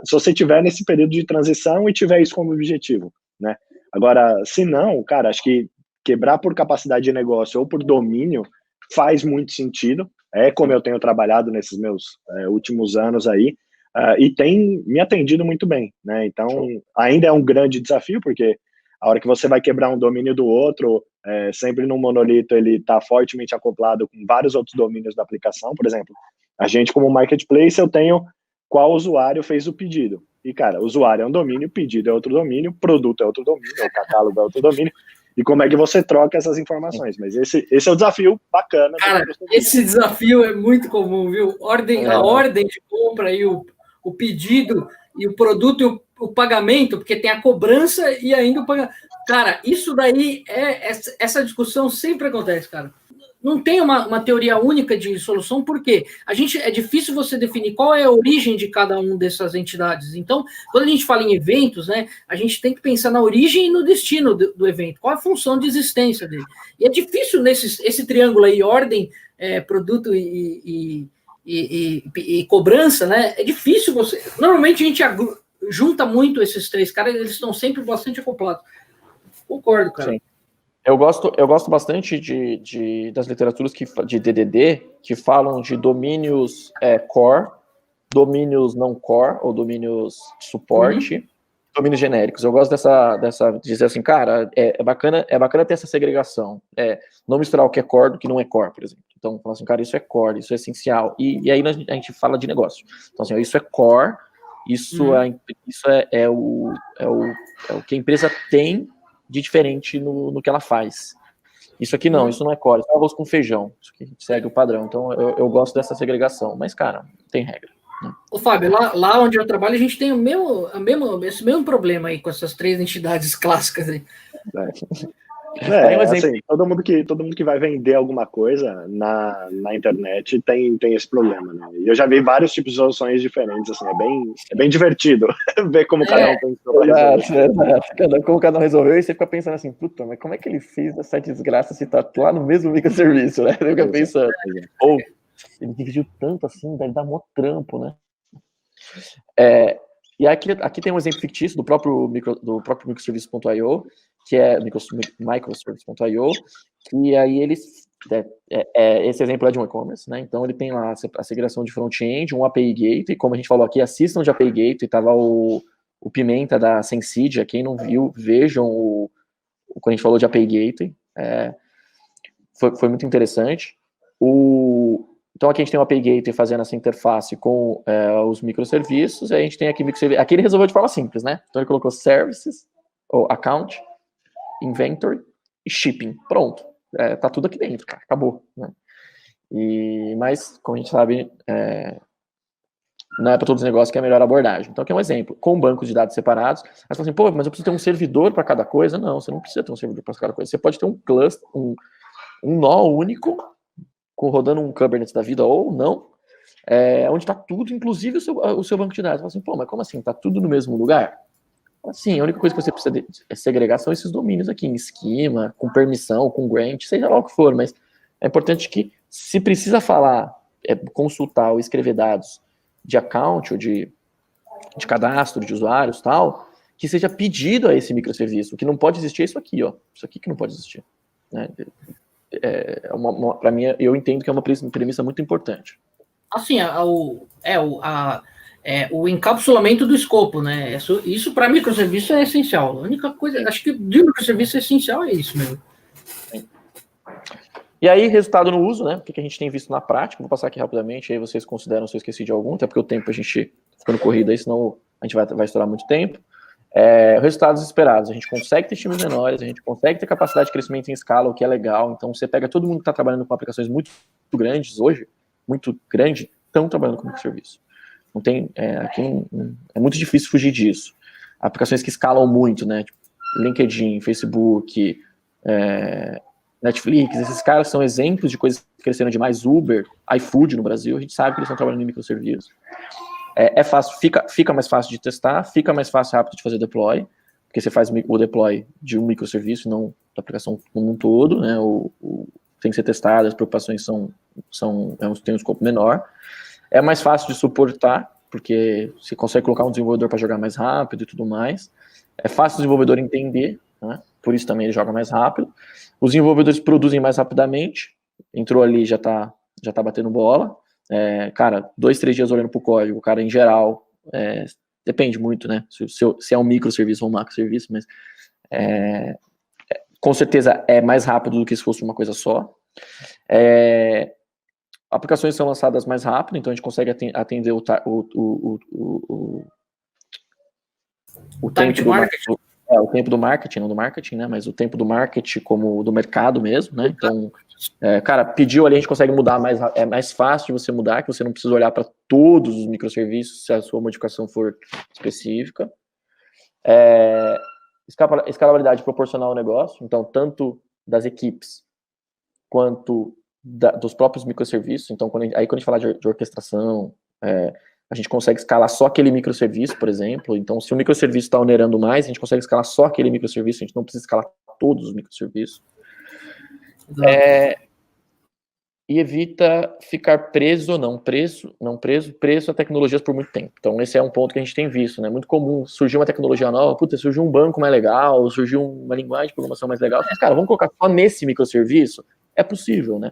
se você tiver nesse período de transição e tiver isso como objetivo, né? Agora, se não, cara, acho que quebrar por capacidade de negócio ou por domínio faz muito sentido, como eu tenho trabalhado nesses meus últimos anos aí, e tem me atendido muito bem, né? Então, ainda é um grande desafio, porque a hora que você vai quebrar um domínio do outro, sempre no monolito ele está fortemente acoplado com vários outros domínios da aplicação. Por exemplo, a gente como marketplace, eu tenho qual usuário fez o pedido. E, cara, usuário é um domínio, pedido é outro domínio, produto é outro domínio, o catálogo é outro domínio. E como é que você troca essas informações? Mas esse é o desafio bacana. Cara, esse desafio é muito comum, viu? A ordem de compra e o pedido e o produto e o pagamento, porque tem a cobrança e ainda o pagamento. Cara, isso daí essa discussão sempre acontece, cara. Não tem uma teoria única de solução, porque é difícil você definir qual é a origem de cada uma dessas entidades. Então, quando a gente fala em eventos, né, a gente tem que pensar na origem e no destino do evento, qual a função de existência dele. E é difícil esse triângulo aí, ordem, produto e cobrança, né? É difícil você. Normalmente a gente junta muito esses três caras, eles estão sempre bastante acoplados. Concordo, cara. Sim. Eu gosto bastante das literaturas de DDD que falam de domínios core, domínios não core, ou domínios de suporte, domínios genéricos. Eu gosto dessa dizer assim, cara, é bacana ter essa segregação. Não misturar o que é core do que não é core, por exemplo. Então, falar assim, cara, isso é core, isso é essencial. E aí a gente fala de negócio. Então, assim, isso é core, isso é o que a empresa tem de diferente no que ela faz. Isso aqui não, isso não é core, isso é arroz com feijão, isso aqui segue o padrão. Então eu gosto dessa segregação, mas cara, não tem regra. Né? Ô Fábio, lá onde eu trabalho a gente tem esse mesmo problema aí com essas três entidades clássicas aí. Assim, todo mundo que vai vender alguma coisa na internet tem esse problema, né? E eu já vi vários tipos de soluções diferentes, assim, é bem divertido ver como cada um tem como cada um resolveu, e você fica pensando assim, puta, mas como é que ele fez essa desgraça se tá lá no mesmo microserviço, né? Você fica pensando, ou ele dividiu tanto assim, deve dar mó trampo, né? E aqui tem um exemplo fictício do próprio microservice.io, que é microservice.io, que aí eles... esse exemplo é de um e-commerce, né? Então ele tem lá a segregação de front-end, um API Gateway, como a gente falou aqui, assistam de API Gateway, tá lá o Pimenta da Sensidia, quem não viu, vejam quando a gente falou de API Gateway, foi muito interessante. Então aqui a gente tem o API Gateway fazendo essa interface com os microserviços, e a gente tem aqui microserviços. Aqui ele resolveu de forma simples, né? Então ele colocou services, ou account, inventory e shipping. Pronto. Tá tudo aqui dentro, cara. Acabou. Né? Mas, como a gente sabe, não é para todos os negócios que é a melhor abordagem. Então aqui é um exemplo. Com bancos de dados separados, aí você fala assim, mas eu preciso ter um servidor para cada coisa. Não, você não precisa ter um servidor para cada coisa. Você pode ter um cluster, um nó único, rodando um Kubernetes da vida ou não, onde está tudo, inclusive o seu banco de dados. Você fala assim, pô, mas como assim? Está tudo no mesmo lugar? Assim, a única coisa que você precisa segregar são esses domínios aqui, em esquema, com permissão, com grant, seja lá o que for, mas é importante que, se precisa falar, consultar ou escrever dados de account ou de cadastro de usuários tal, que seja pedido a esse microserviço. O que não pode existir é isso aqui, ó. Isso aqui que não pode existir. Né? Para mim, eu entendo que é uma premissa muito importante. Assim, o encapsulamento do escopo, né? Isso para microserviço é essencial. A única coisa, acho que de microserviço é essencial é isso mesmo. E aí, resultado no uso, né? O que a gente tem visto na prática? Vou passar aqui rapidamente, aí vocês consideram se eu esqueci de algum, até porque o tempo a gente ficando corrido aí, senão a gente vai estourar muito tempo. Resultados esperados, a gente consegue ter times menores, a gente consegue ter capacidade de crescimento em escala, o que é legal. Então, você pega todo mundo que está trabalhando com aplicações muito grandes hoje, muito grande, estão trabalhando com microserviço. Não tem, aqui é muito difícil fugir disso. Aplicações que escalam muito, né? Tipo LinkedIn, Facebook, Netflix, esses caras são exemplos de coisas que cresceram demais. Uber, iFood no Brasil, a gente sabe que eles estão trabalhando em microserviços. É fácil, fica mais fácil de testar, fica mais fácil e rápido de fazer deploy, porque você faz o deploy de um microserviço, não da aplicação como um todo, né? Tem que ser testado, as preocupações têm um escopo menor. É mais fácil de suportar, porque você consegue colocar um desenvolvedor para jogar mais rápido e tudo mais. É fácil o desenvolvedor entender, né? Por isso também ele joga mais rápido. Os desenvolvedores produzem mais rapidamente, entrou ali, já tá batendo bola. Cara, 2-3 dias olhando pro código, o cara em geral, depende muito, né? Se é um microserviço ou um macroserviço, mas com certeza é mais rápido do que se fosse uma coisa só. Aplicações são lançadas mais rápido, então a gente consegue atender o tempo do marketing. O tempo do marketing, não do marketing, né? Mas o tempo do marketing como do mercado mesmo, né? Então, cara, pediu ali, a gente consegue mudar é mais fácil de você mudar, que você não precisa olhar para todos os microserviços se a sua modificação for específica. Escalabilidade proporcional ao negócio, então, tanto das equipes quanto dos próprios microserviços. Então, quando a gente fala de orquestração, a gente consegue escalar só aquele microserviço, por exemplo. Então, se o microserviço está onerando mais, a gente consegue escalar só aquele microserviço, a gente não precisa escalar todos os microserviços. E evita ficar preso a tecnologias por muito tempo. Então, esse é um ponto que a gente tem visto, né? Muito comum, surgiu uma tecnologia nova, surgiu um banco mais legal, surgiu uma linguagem de programação mais legal. Mas, cara, vamos colocar só nesse microserviço? É possível, né?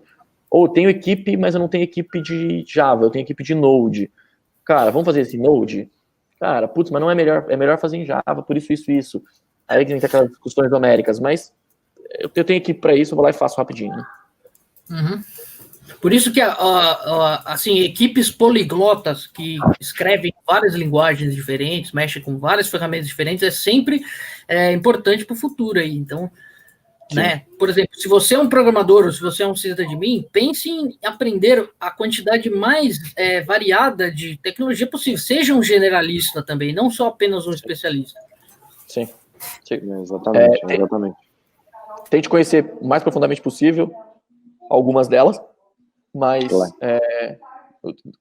Ou tenho equipe, mas eu não tenho equipe de Java, eu tenho equipe de Node. Cara, vamos fazer esse Node? Cara, mas não é melhor fazer em Java, por isso. Aí tem aquelas discussões homéricas, mas eu tenho equipe para isso, eu vou lá e faço rapidinho, né? Uhum. Por isso que, assim, equipes poliglotas que escrevem várias linguagens diferentes, mexem com várias ferramentas diferentes, é sempre importante para o futuro aí. Então, né? Por exemplo, se você é um programador ou se você é um sysadmin, pense em aprender a quantidade mais variada de tecnologia possível. Seja um generalista também, não só apenas um especialista. Sim. Exatamente. Tente conhecer o mais profundamente possível algumas delas, mas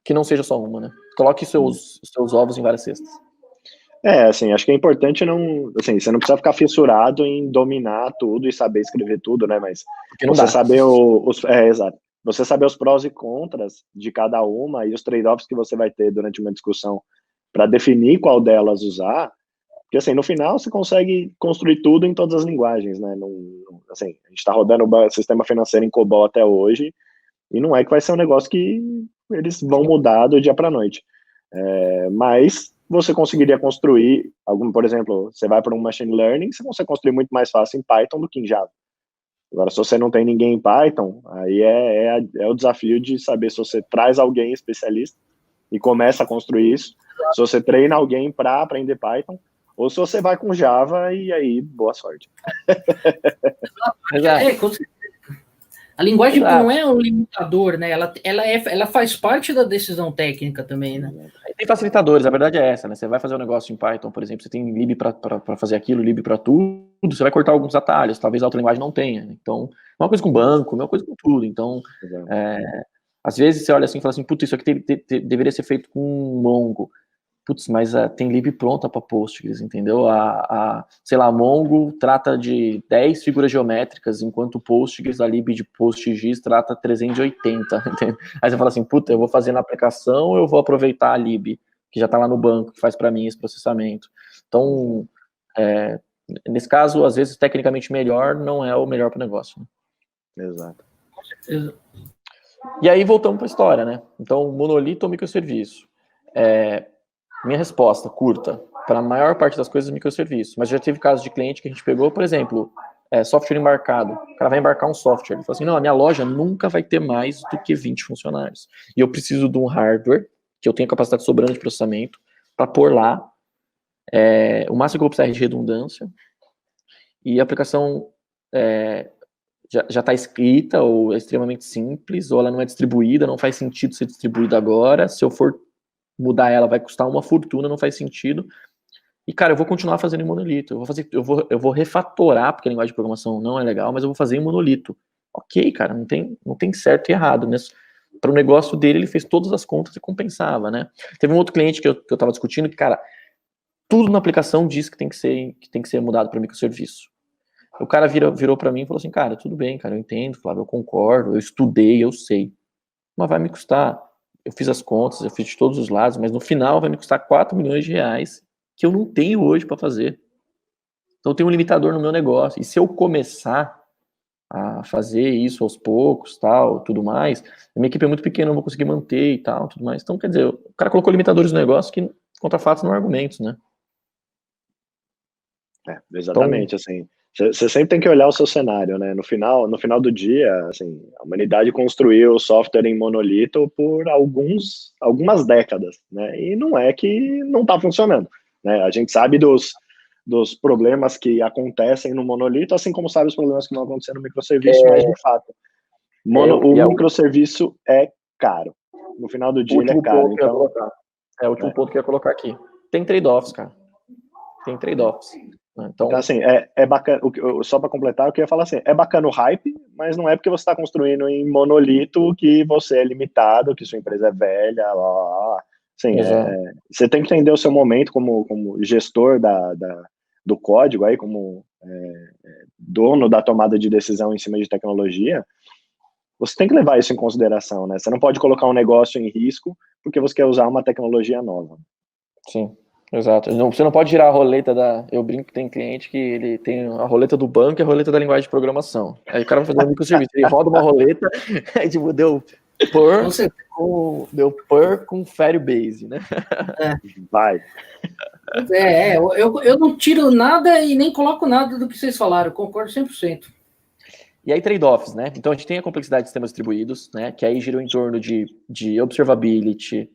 que não seja só uma, né? Coloque seus ovos em várias cestas. Assim, acho que é importante você não precisa ficar fissurado em dominar tudo e saber escrever tudo, né, mas você saber exato. Você saber os prós e contras de cada uma e os trade-offs que você vai ter durante uma discussão para definir qual delas usar, porque, assim, no final você consegue construir tudo em todas as linguagens, né, assim, a gente está rodando o sistema financeiro em COBOL até hoje e não é que vai ser um negócio que eles vão mudar do dia para a noite, mas você conseguiria construir por exemplo, você vai para um machine learning, você consegue construir muito mais fácil em Python do que em Java. Agora, se você não tem ninguém em Python, aí é o desafio de saber se você traz alguém especialista e começa a construir isso, se você treina alguém para aprender Python, ou se você vai com Java e aí, boa sorte. A linguagem não é um limitador, né? Ela faz parte da decisão técnica também, né? tem facilitadores, a verdade é essa, né? Você vai fazer um negócio em Python, por exemplo, você tem lib para fazer aquilo, lib para tudo, você vai cortar alguns atalhos, talvez a outra linguagem não tenha. Então, uma coisa com banco, uma coisa com tudo. Então, às vezes você olha assim e fala assim, putz, isso aqui deveria ser feito com Mongo. Putz, mas tem lib pronta para Postgres, entendeu? Sei lá, Mongo trata de 10 figuras geométricas, enquanto o Postgres, a lib de PostGIS trata 380, entendeu? Aí você fala assim, puta, eu vou fazer na aplicação, eu vou aproveitar a lib, que já está lá no banco, que faz para mim esse processamento. Então, nesse caso, às vezes, tecnicamente melhor não é o melhor para o negócio. Né? Exato. Com certeza. E aí voltamos para a história, né? Então, monolito ou microserviço? Minha resposta, curta, para a maior parte das coisas, microserviço. Mas já teve casos de cliente que a gente pegou, por exemplo, software embarcado. O cara vai embarcar um software. Ele fala assim, não, a minha loja nunca vai ter mais do que 20 funcionários. E eu preciso de um hardware, que eu tenho capacidade sobrando de processamento, para pôr lá. O máximo que eu vou precisar é de redundância. E a aplicação já está escrita, ou é extremamente simples, ou ela não é distribuída, não faz sentido ser distribuída agora. Se eu for mudar ela vai custar uma fortuna, não faz sentido. E, cara, eu vou continuar fazendo em monolito. Eu vou refatorar, porque a linguagem de programação não é legal, mas eu vou fazer em monolito. Ok, cara, não tem certo e errado. Para o negócio dele, ele fez todas as contas e compensava, né? Teve um outro cliente que eu estava discutindo que, cara, tudo na aplicação diz que tem que ser mudado para microserviço. O cara virou para mim e falou assim, cara, tudo bem, cara, eu entendo, Flávio, eu concordo, eu estudei, eu sei. Mas vai me custar. Eu fiz as contas, eu fiz de todos os lados, mas no final vai me custar 4 milhões de reais que eu não tenho hoje para fazer. Então eu tenho um limitador no meu negócio. E se eu começar a fazer isso aos poucos, tal, tudo mais, a minha equipe é muito pequena, eu não vou conseguir manter e tal, tudo mais. Então, quer dizer, o cara colocou limitadores no negócio que contra fatos não argumentos, né? Exatamente, então, assim, você sempre tem que olhar o seu cenário, né? No final do dia, assim, a humanidade construiu software em monolito por algumas décadas, né? E não é que não está funcionando, né? A gente sabe dos problemas que acontecem no monolito, assim como sabe os problemas que vão acontecer no microserviço, mas de fato, o microserviço é caro. No final do dia ele é caro. Então, o último ponto que eu ia colocar aqui. Tem trade-offs, cara. Tem trade-offs. Então, assim, é bacana, só para completar, eu queria falar assim, é bacana o hype, mas não é porque você está construindo em monolito que você é limitado, que sua empresa é velha, assim, você tem que entender o seu momento como gestor do código, aí, como dono da tomada de decisão em cima de tecnologia, você tem que levar isso em consideração, né? Você não pode colocar um negócio em risco porque você quer usar uma tecnologia nova. Sim. Exato. Você não pode girar a roleta eu brinco que tem cliente que ele tem a roleta do banco e a roleta da linguagem de programação. Aí o cara vai fazer um microserviço, ele roda uma roleta, aí tipo, deu per com Firebase, né? Vai. Eu não tiro nada e nem coloco nada do que vocês falaram, concordo 100%. E aí trade-offs, né? Então a gente tem a complexidade de sistemas distribuídos, né? Que aí gira em torno de observability,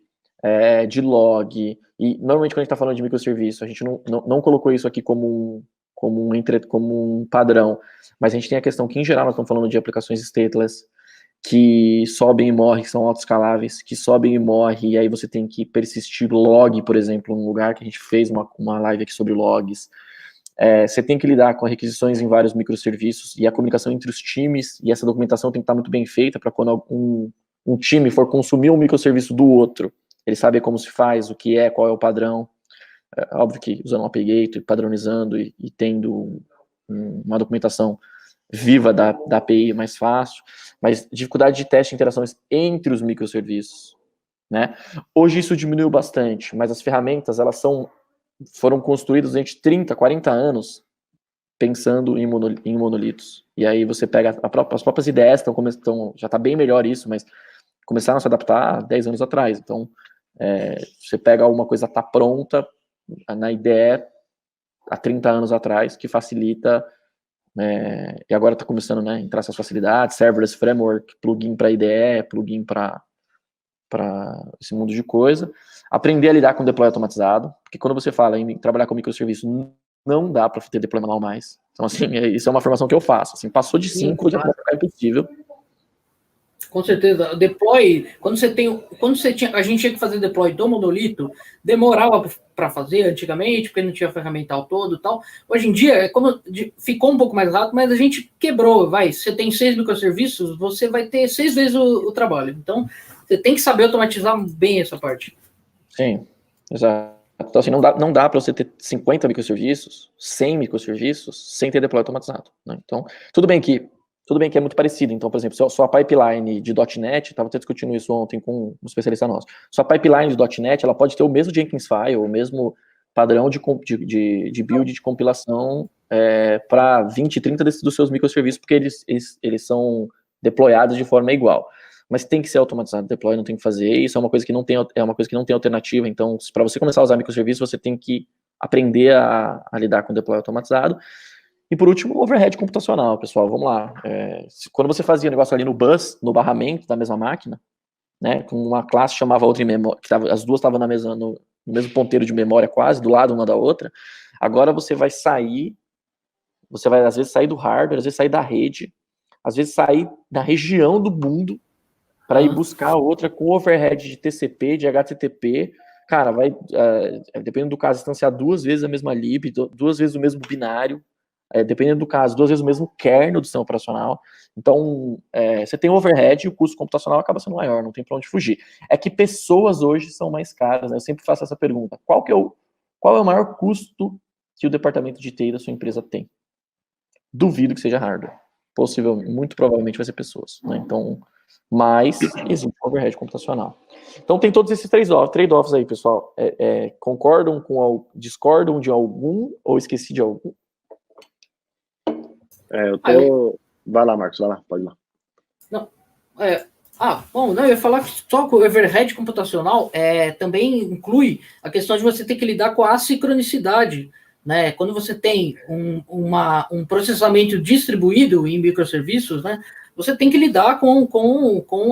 de log, e normalmente quando a gente está falando de microserviço, a gente não colocou isso aqui como um padrão, mas a gente tem a questão que, em geral, nós estamos falando de aplicações stateless, que sobem e morrem, que são autoescaláveis, que sobem e morrem, e aí você tem que persistir log, por exemplo, num lugar que a gente fez uma live aqui sobre logs. Você tem que lidar com requisições em vários microserviços, e a comunicação entre os times, e essa documentação tem que estar muito bem feita para quando um time for consumir um microserviço do outro, ele sabe como se faz, o que qual é o padrão. Óbvio que usando um API, padronizando e tendo uma documentação viva da API é mais fácil, mas dificuldade de teste de interações entre os microserviços, né? Hoje isso diminuiu bastante, mas as ferramentas, foram construídas durante 30, 40 anos pensando em monolitos. E aí você pega as próprias ideias, já está bem melhor isso, mas começaram a se adaptar 10 anos atrás. Então, você pega alguma coisa tá pronta na ideia há 30 anos atrás, que facilita, e agora está começando a entrar essas facilidades, serverless framework, plugin para IDE, plugin para esse mundo de coisa. Aprender a lidar com deploy automatizado, porque quando você fala em trabalhar com microserviço, não dá para ter deploy manual mais. Então, assim, isso é uma formação que eu faço. Assim, passou de 5, já vai ficar impossível. Com certeza. Deploy, quando você tinha, a gente tinha que fazer deploy do monolito, demorava para fazer antigamente, porque não tinha ferramental todo e tal. Hoje em dia, ficou um pouco mais rápido, mas a gente quebrou, você tem 6 microserviços, você vai ter 6 vezes o trabalho. Então, você tem que saber automatizar bem essa parte. Sim, exato. Então, assim, não dá para você ter 50 microserviços, 100 microserviços, sem ter deploy automatizado, né? Então, tudo bem que é muito parecido. Então, por exemplo, sua pipeline de .NET, estava até discutindo isso ontem com um especialista nosso, sua pipeline de .NET, ela pode ter o mesmo Jenkins file, o mesmo padrão de build de compilação para 20, 30 dos seus microserviços, porque eles são deployados de forma igual. Mas tem que ser automatizado, deploy não tem que fazer, isso é uma coisa que não tem alternativa. Então, para você começar a usar microserviços, você tem que aprender a lidar com deploy automatizado. E por último, o overhead computacional, pessoal, vamos lá. Quando você fazia o negócio ali no bus, no barramento da mesma máquina, né, com uma classe chamava outra em memória, as duas estavam no mesmo ponteiro de memória quase, do lado uma da outra, agora você vai às vezes sair do hardware, às vezes sair da rede, às vezes sair da região do mundo, para ir buscar outra com overhead de TCP, de HTTP, cara, vai, dependendo do caso, instanciar 2 vezes a mesma lib, 2 vezes o mesmo binário, dependendo do caso, 2 vezes o mesmo kernel do sistema operacional. Então, você tem overhead e o custo computacional acaba sendo maior, não tem para onde fugir. É que pessoas hoje são mais caras, né? Eu sempre faço essa pergunta, qual é o maior custo que o departamento de TI da sua empresa tem? Duvido que seja hardware. Muito provavelmente vai ser pessoas, né? Então, mas existe um overhead computacional. Então tem todos esses trade-offs aí, pessoal. Concordam discordam de algum ou esqueci de algum? Vai lá, Marcos, vai lá, pode ir lá. Não, eu ia falar que só que o overhead computacional também inclui a questão de você ter que lidar com a assincronicidade, né? Quando você tem um processamento distribuído em microserviços, né? Você tem que lidar com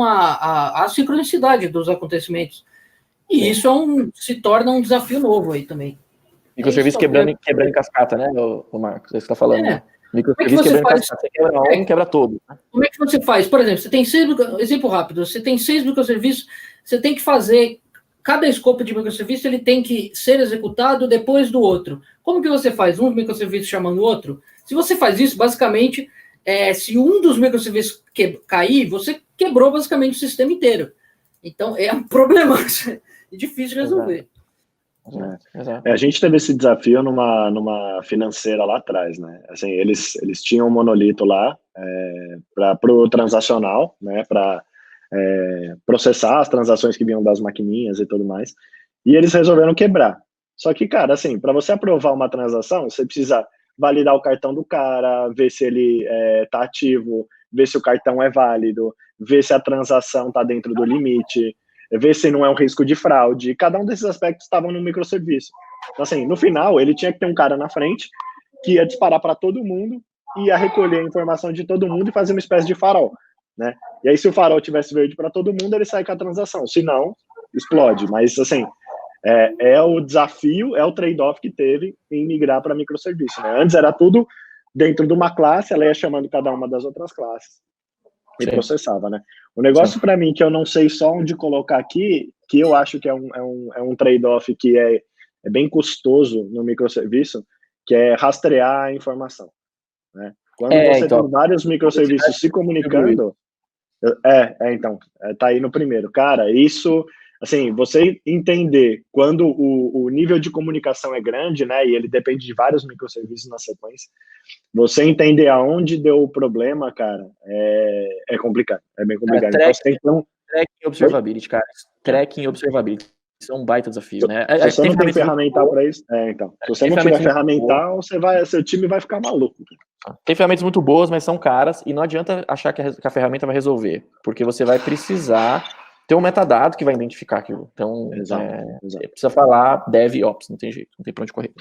a sincronicidade dos acontecimentos. E isso se torna um desafio novo aí também. Microserviço quebrando em cascata, né, o Marcos? É isso que você está falando, né? Microserviço quebrando em cascata. Você quebra quebra todo. Né? Como é que você faz? Por exemplo, você tem exemplo rápido, você tem 6 microserviços, você tem que fazer, cada escopo de microserviço ele tem que ser executado depois do outro. Como que você faz? Um microserviço chamando o outro? Se você faz isso, basicamente... se um dos microserviços cair, você quebrou basicamente o sistema inteiro. Então, é um problema difícil de resolver. Exato. A gente teve esse desafio numa financeira lá atrás, né? Assim, eles tinham um monolito lá para o transacional, né? Para processar as transações que vinham das maquininhas e tudo mais. E eles resolveram quebrar. Só que, cara, assim, para você aprovar uma transação, você precisa validar o cartão do cara, ver se ele está ativo, ver se o cartão é válido, ver se a transação está dentro do limite, ver se não é um risco de fraude. Cada um desses aspectos estavam no microserviço. Então, assim, no final, ele tinha que ter um cara na frente que ia disparar para todo mundo, ia recolher a informação de todo mundo e fazer uma espécie de farol, né? E aí, se o farol tivesse verde para todo mundo, ele sai com a transação. Se não, explode. Mas, assim... o desafio, o trade-off que teve em migrar para microserviço, né? Antes era tudo dentro de uma classe, ela ia chamando cada uma das outras classes e processava, né? O negócio para mim que eu não sei só onde colocar aqui, que eu acho que é um trade-off que é bem custoso no microserviço, que é rastrear a informação, né? Quando você tem vários microserviços se comunicando, então, tá aí no primeiro. Cara, isso... Assim, você entender quando o nível de comunicação é grande, né, e ele depende de vários microserviços na sequência, você entender aonde deu o problema, cara, é complicado, é bem complicado. Tracking e observability, cara. Tracking e observability. Isso é um baita desafio, né? Se você não tem ferramental para isso, então. Se você não tiver ferramental, seu time vai ficar maluco. Tem ferramentas muito boas, mas são caras, e não adianta achar que a ferramenta vai resolver, porque você vai precisar ter um metadado que vai identificar aquilo. Então, exato. Precisa falar DevOps, não tem jeito, não tem pra onde correr.